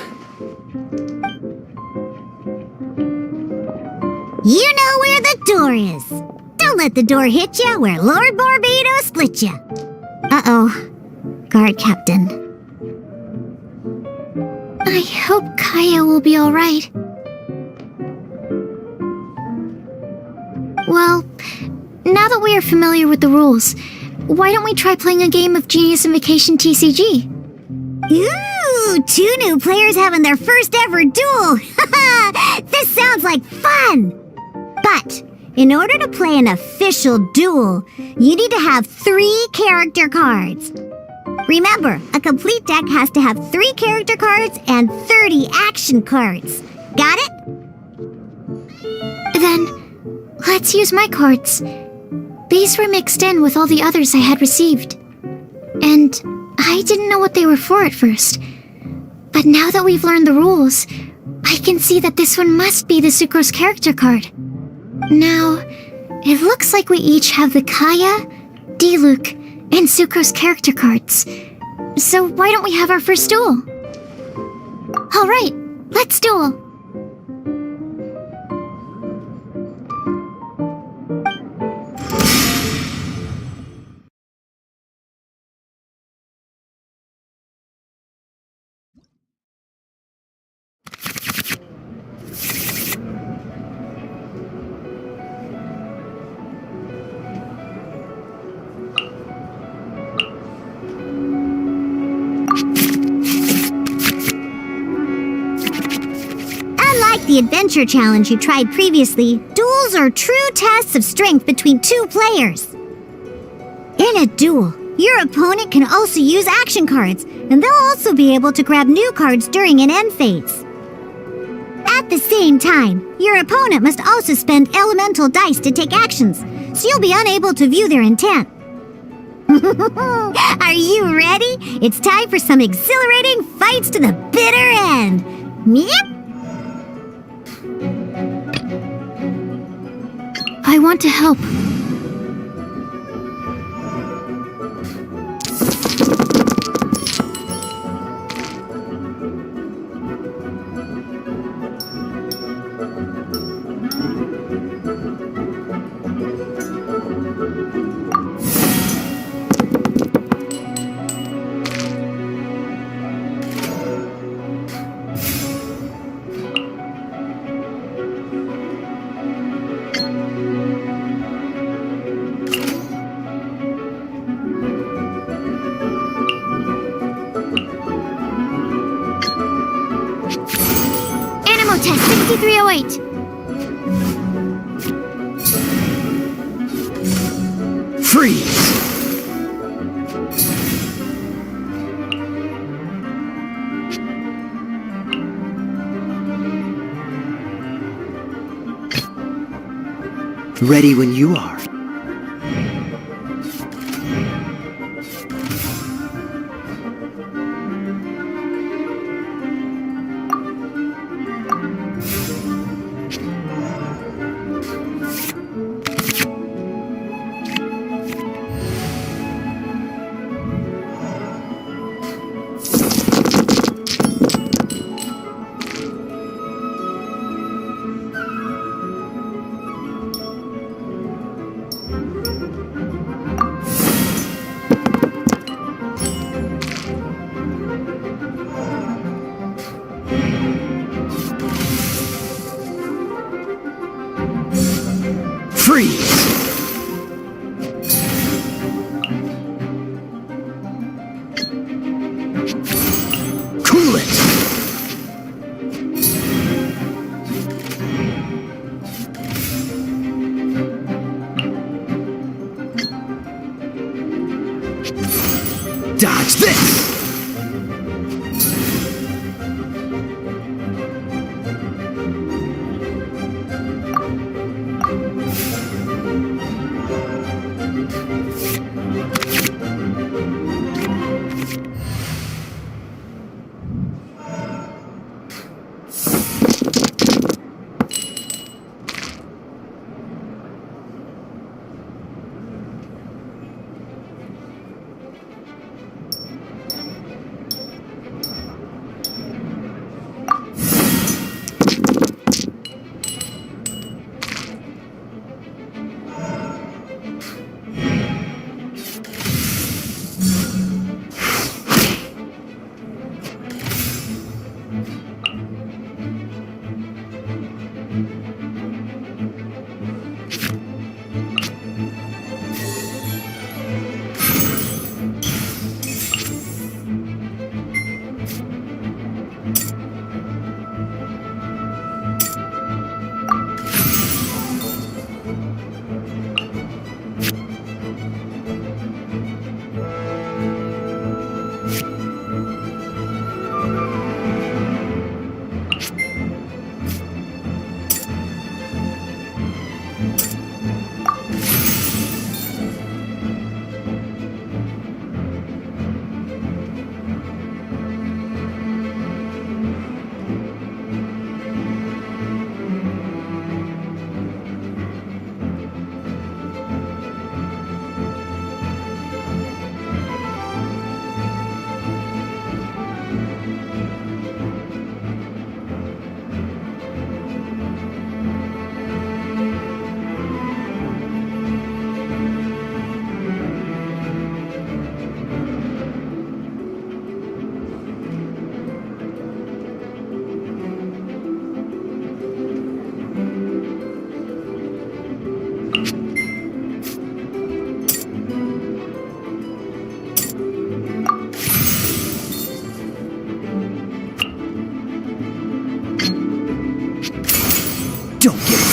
You know where the door is. Don't let the door hit you where Lord Barbados split you. Uh-oh. Guard captain. I hope Kaya will be alright. Well, now that we are familiar with the rules, why don't we try playing a game of Genius Invocation TCG? Ooh, 2 new players having their first ever duel. This sounds like fun. But in order to play an official duel, you need to have 3 character cards. Remember, a complete deck has to have 3 character cards and 30 action cards. Got it? Then, let's use my cards. These were mixed in with all the others I had received. And I didn't know what they were for at first. But now that we've learned the rules, I can see that this one must be the Sucrose character card. Now, It looks like we each have the Kaya, Diluc, and Sucrose character cards. So why don't we have our first duel? Alright, let's duel. The adventure challenge you tried previously, duels are true tests of strength between two players. In a duel, your opponent can also use action cards, and they'll also be able to grab new cards during an end phase. At the same time, your opponent must also spend elemental dice to take actions, so you'll be unable to view their intent. Are you ready? It's time for some exhilarating fights to the bitter end. Yep. I want to help. Test 6308. Freeze! Ready when you are. Freeze! Cool it! Dodge this!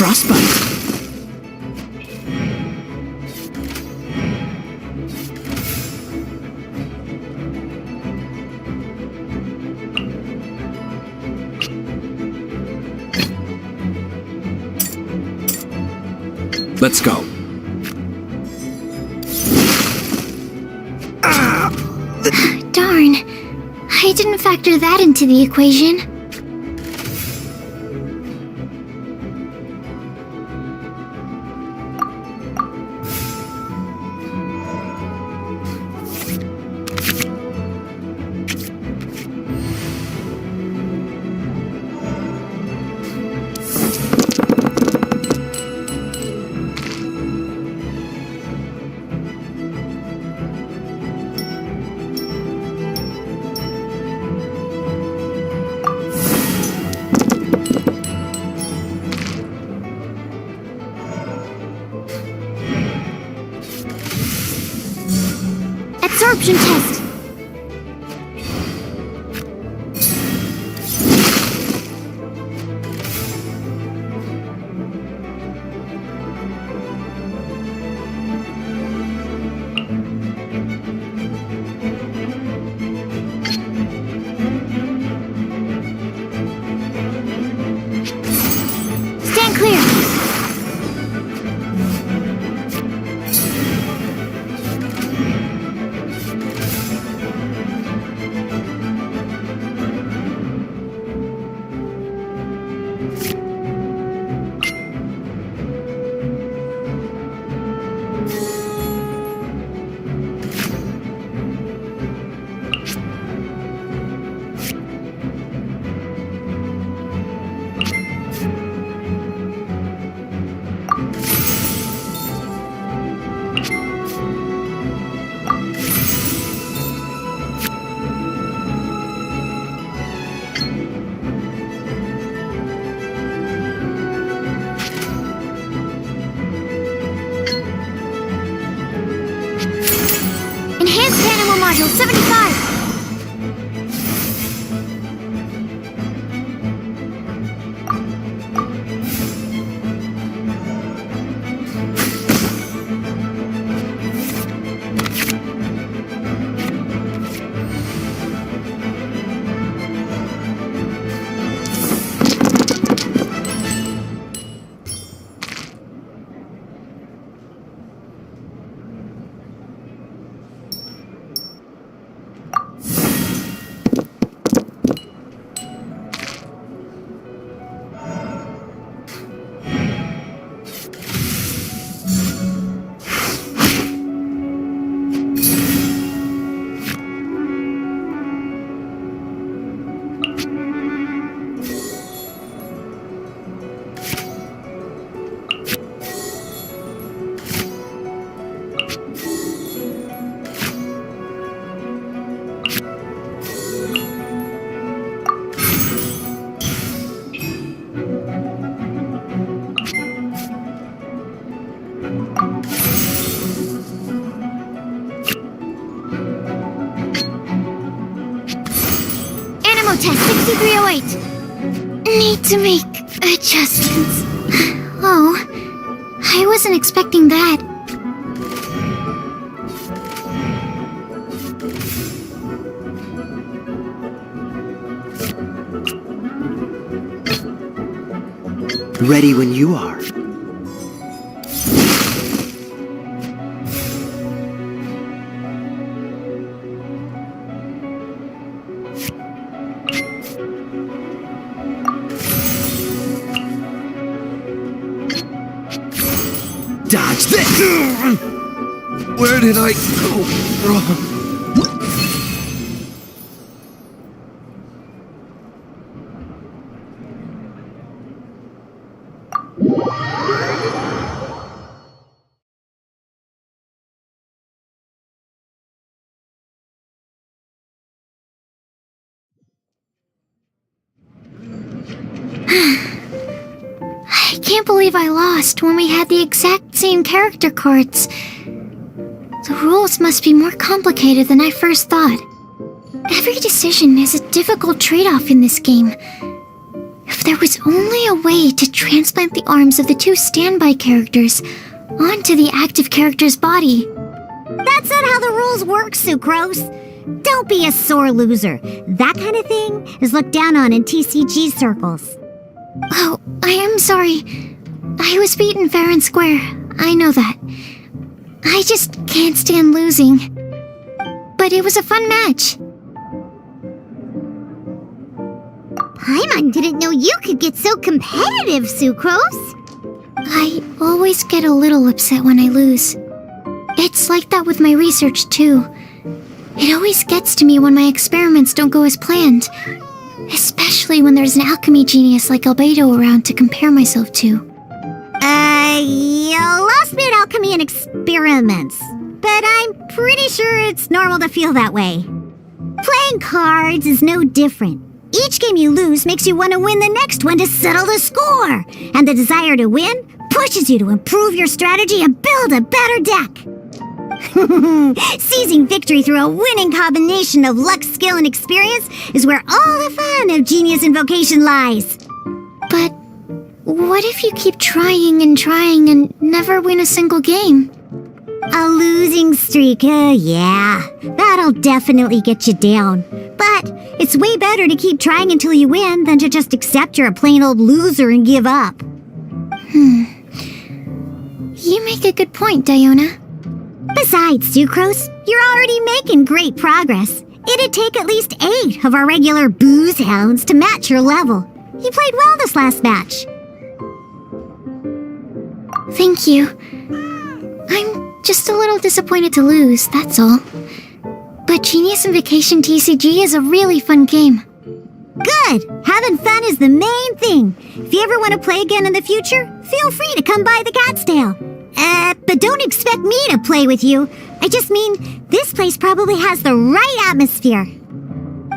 frostbite. Let's go. Darn. I didn't factor that into the equation. Absorption test. Stand clear. Enhanced Animal Module 75! Test 6308. Need to make adjustments. Oh, I wasn't expecting that. Ready when you are. Dodge this! Where did I go wrong? I can't believe I lost when we had the exact same character cards. The rules must be more complicated than I first thought. Every decision is a difficult trade-off in this game. If there was only a way to transplant the arms of the two standby characters onto the active character's body. That's not how the rules work, Sucrose. Don't be a sore loser. That kind of thing is looked down on in TCG circles. Oh, I am sorry. I was beaten fair and square. I know that. I just can't stand losing. But it was a fun match. Paimon didn't know you could get so competitive, Sucrose. I always get a little upset when I lose. It's like that with my research, too. It always gets to me when my experiments don't go as planned. Especially when there's an alchemy genius like Albedo around to compare myself to. You lost me at alchemy and experiments. But I'm pretty sure it's normal to feel that way. Playing cards is no different. Each game you lose makes you want to win the next one to settle the score. And the desire to win pushes you to improve your strategy and build a better deck. Seizing victory through a winning combination of luck, skill, and experience is where all the fun of Genius Invocation lies. But what if you keep trying and never win a single game? A losing streak, yeah. That'll definitely get you down. But it's way better to keep trying until you win than to just accept you're a plain old loser and give up. You make a good point, Diona. Besides, Sucrose, you're already making great progress. It'd take at least 8 of our regular booze hounds to match your level. You played well this last match. Thank you. I'm just a little disappointed to lose, that's all. But Genius Invocation TCG is a really fun game. Good! Having fun is the main thing. If you ever want to play again in the future, feel free to come by the Cat's Tail. But don't expect me to play with you. I just mean, this place probably has the right atmosphere.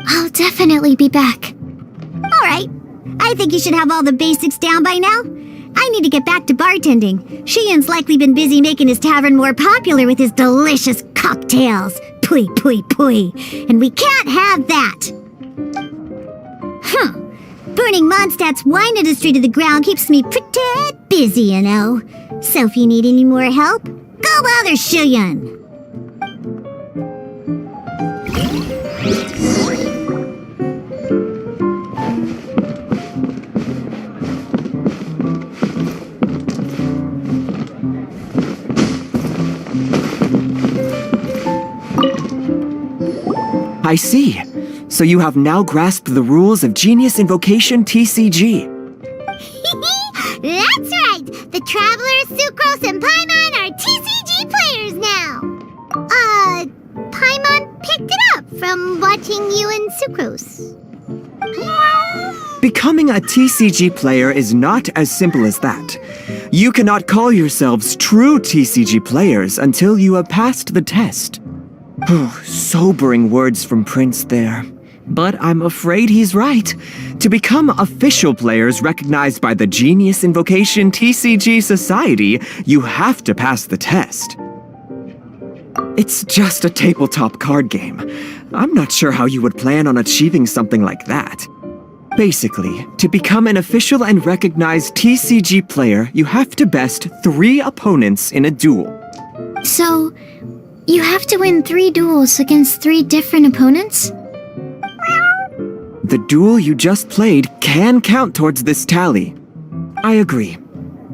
I'll definitely be back. Alright. I think you should have all the basics down by now. I need to get back to bartending. Shiyan's likely been busy making his tavern more popular with his delicious cocktails. Pui, pui, pui. And we can't have that. Burning Mondstadt's wine industry to the ground keeps me pretty busy, you know. So if you need any more help, go bother Shiyan. I see. So you have now grasped the rules of Genius Invocation TCG. That's right! The Travelers, Sucrose, and Paimon are TCG players now! Paimon picked it up from watching you and Sucrose. Becoming a TCG player is not as simple as that. You cannot call yourselves true TCG players until you have passed the test. Sobering words from Prince there. But I'm afraid he's right. To become official players recognized by the Genius Invocation TCG Society, you have to pass the test. It's just a tabletop card game. I'm not sure how you would plan on achieving something like that. Basically, to become an official and recognized TCG player, you have to best 3 opponents in a duel. So, you have to win 3 duels against 3 different opponents? The duel you just played can count towards this tally. I agree.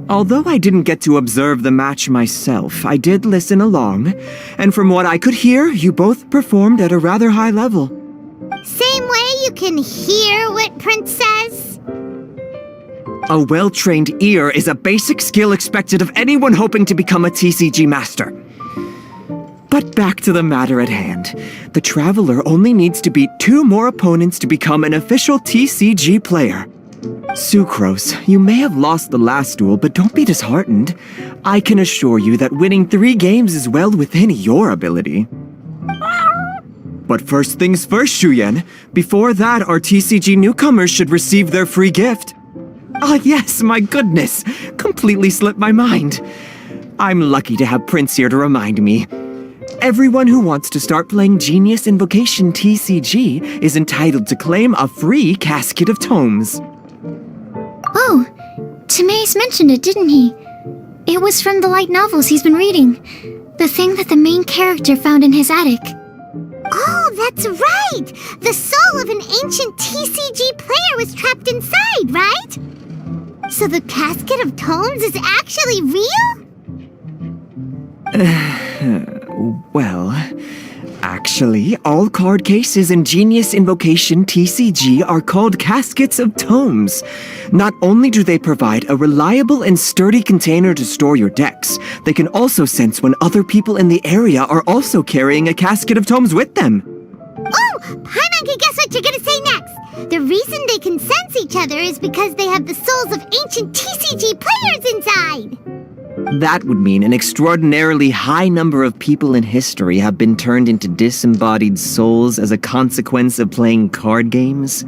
Although I didn't get to observe the match myself, I did listen along, and from what I could hear, you both performed at a rather high level. Same way you can hear what Prince says? A well-trained ear is a basic skill expected of anyone hoping to become a TCG master. But back to the matter at hand. The Traveler only needs to beat 2 more opponents to become an official TCG player. Sucrose, you may have lost the last duel, but don't be disheartened. I can assure you that winning 3 games is well within your ability. But first things first, Shuyen. Before that, our TCG newcomers should receive their free gift. Ah, yes, my goodness. Completely slipped my mind. I'm lucky to have Prince here to remind me. Everyone who wants to start playing Genius Invocation TCG is entitled to claim a free casket of tomes. Oh, Timaeus mentioned it, didn't he? It was from the light novels he's been reading. The thing that the main character found in his attic. Oh, that's right! The soul of an ancient TCG player was trapped inside, right? So the Casket of Tomes is actually real? Well, actually, all card cases in Genius Invocation TCG are called Caskets of Tomes. Not only do they provide a reliable and sturdy container to store your decks, they can also sense when other people in the area are also carrying a Casket of Tomes with them. Oh, Paimon can guess what you're gonna say next! The reason they can sense each other is because they have the souls of ancient TCG players inside! That would mean an extraordinarily high number of people in history have been turned into disembodied souls as a consequence of playing card games?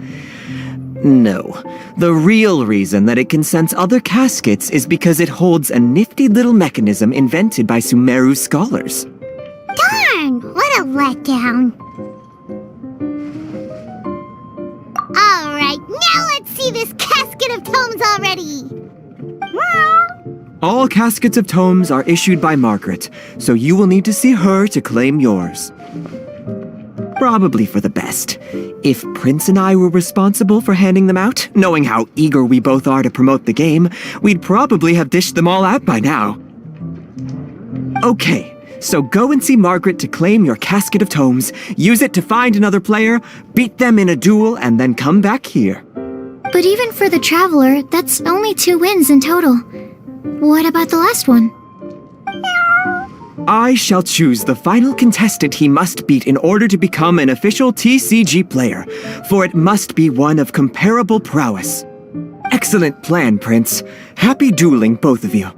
No. The real reason that it can sense other caskets is because it holds a nifty little mechanism invented by Sumeru scholars. Darn! What a letdown! Alright, now let's see this Casket of Tomes already! All Caskets of Tomes are issued by Margaret, so you will need to see her to claim yours. Probably for the best. If Prince and I were responsible for handing them out, knowing how eager we both are to promote the game, we'd probably have dished them all out by now. Okay, so go and see Margaret to claim your Casket of Tomes, use it to find another player, beat them in a duel, and then come back here. But even for the Traveler, that's only 2 wins in total. What about the last one? I shall choose the final contestant he must beat in order to become an official TCG player, for it must be one of comparable prowess. Excellent plan, Prince. Happy dueling, both of you.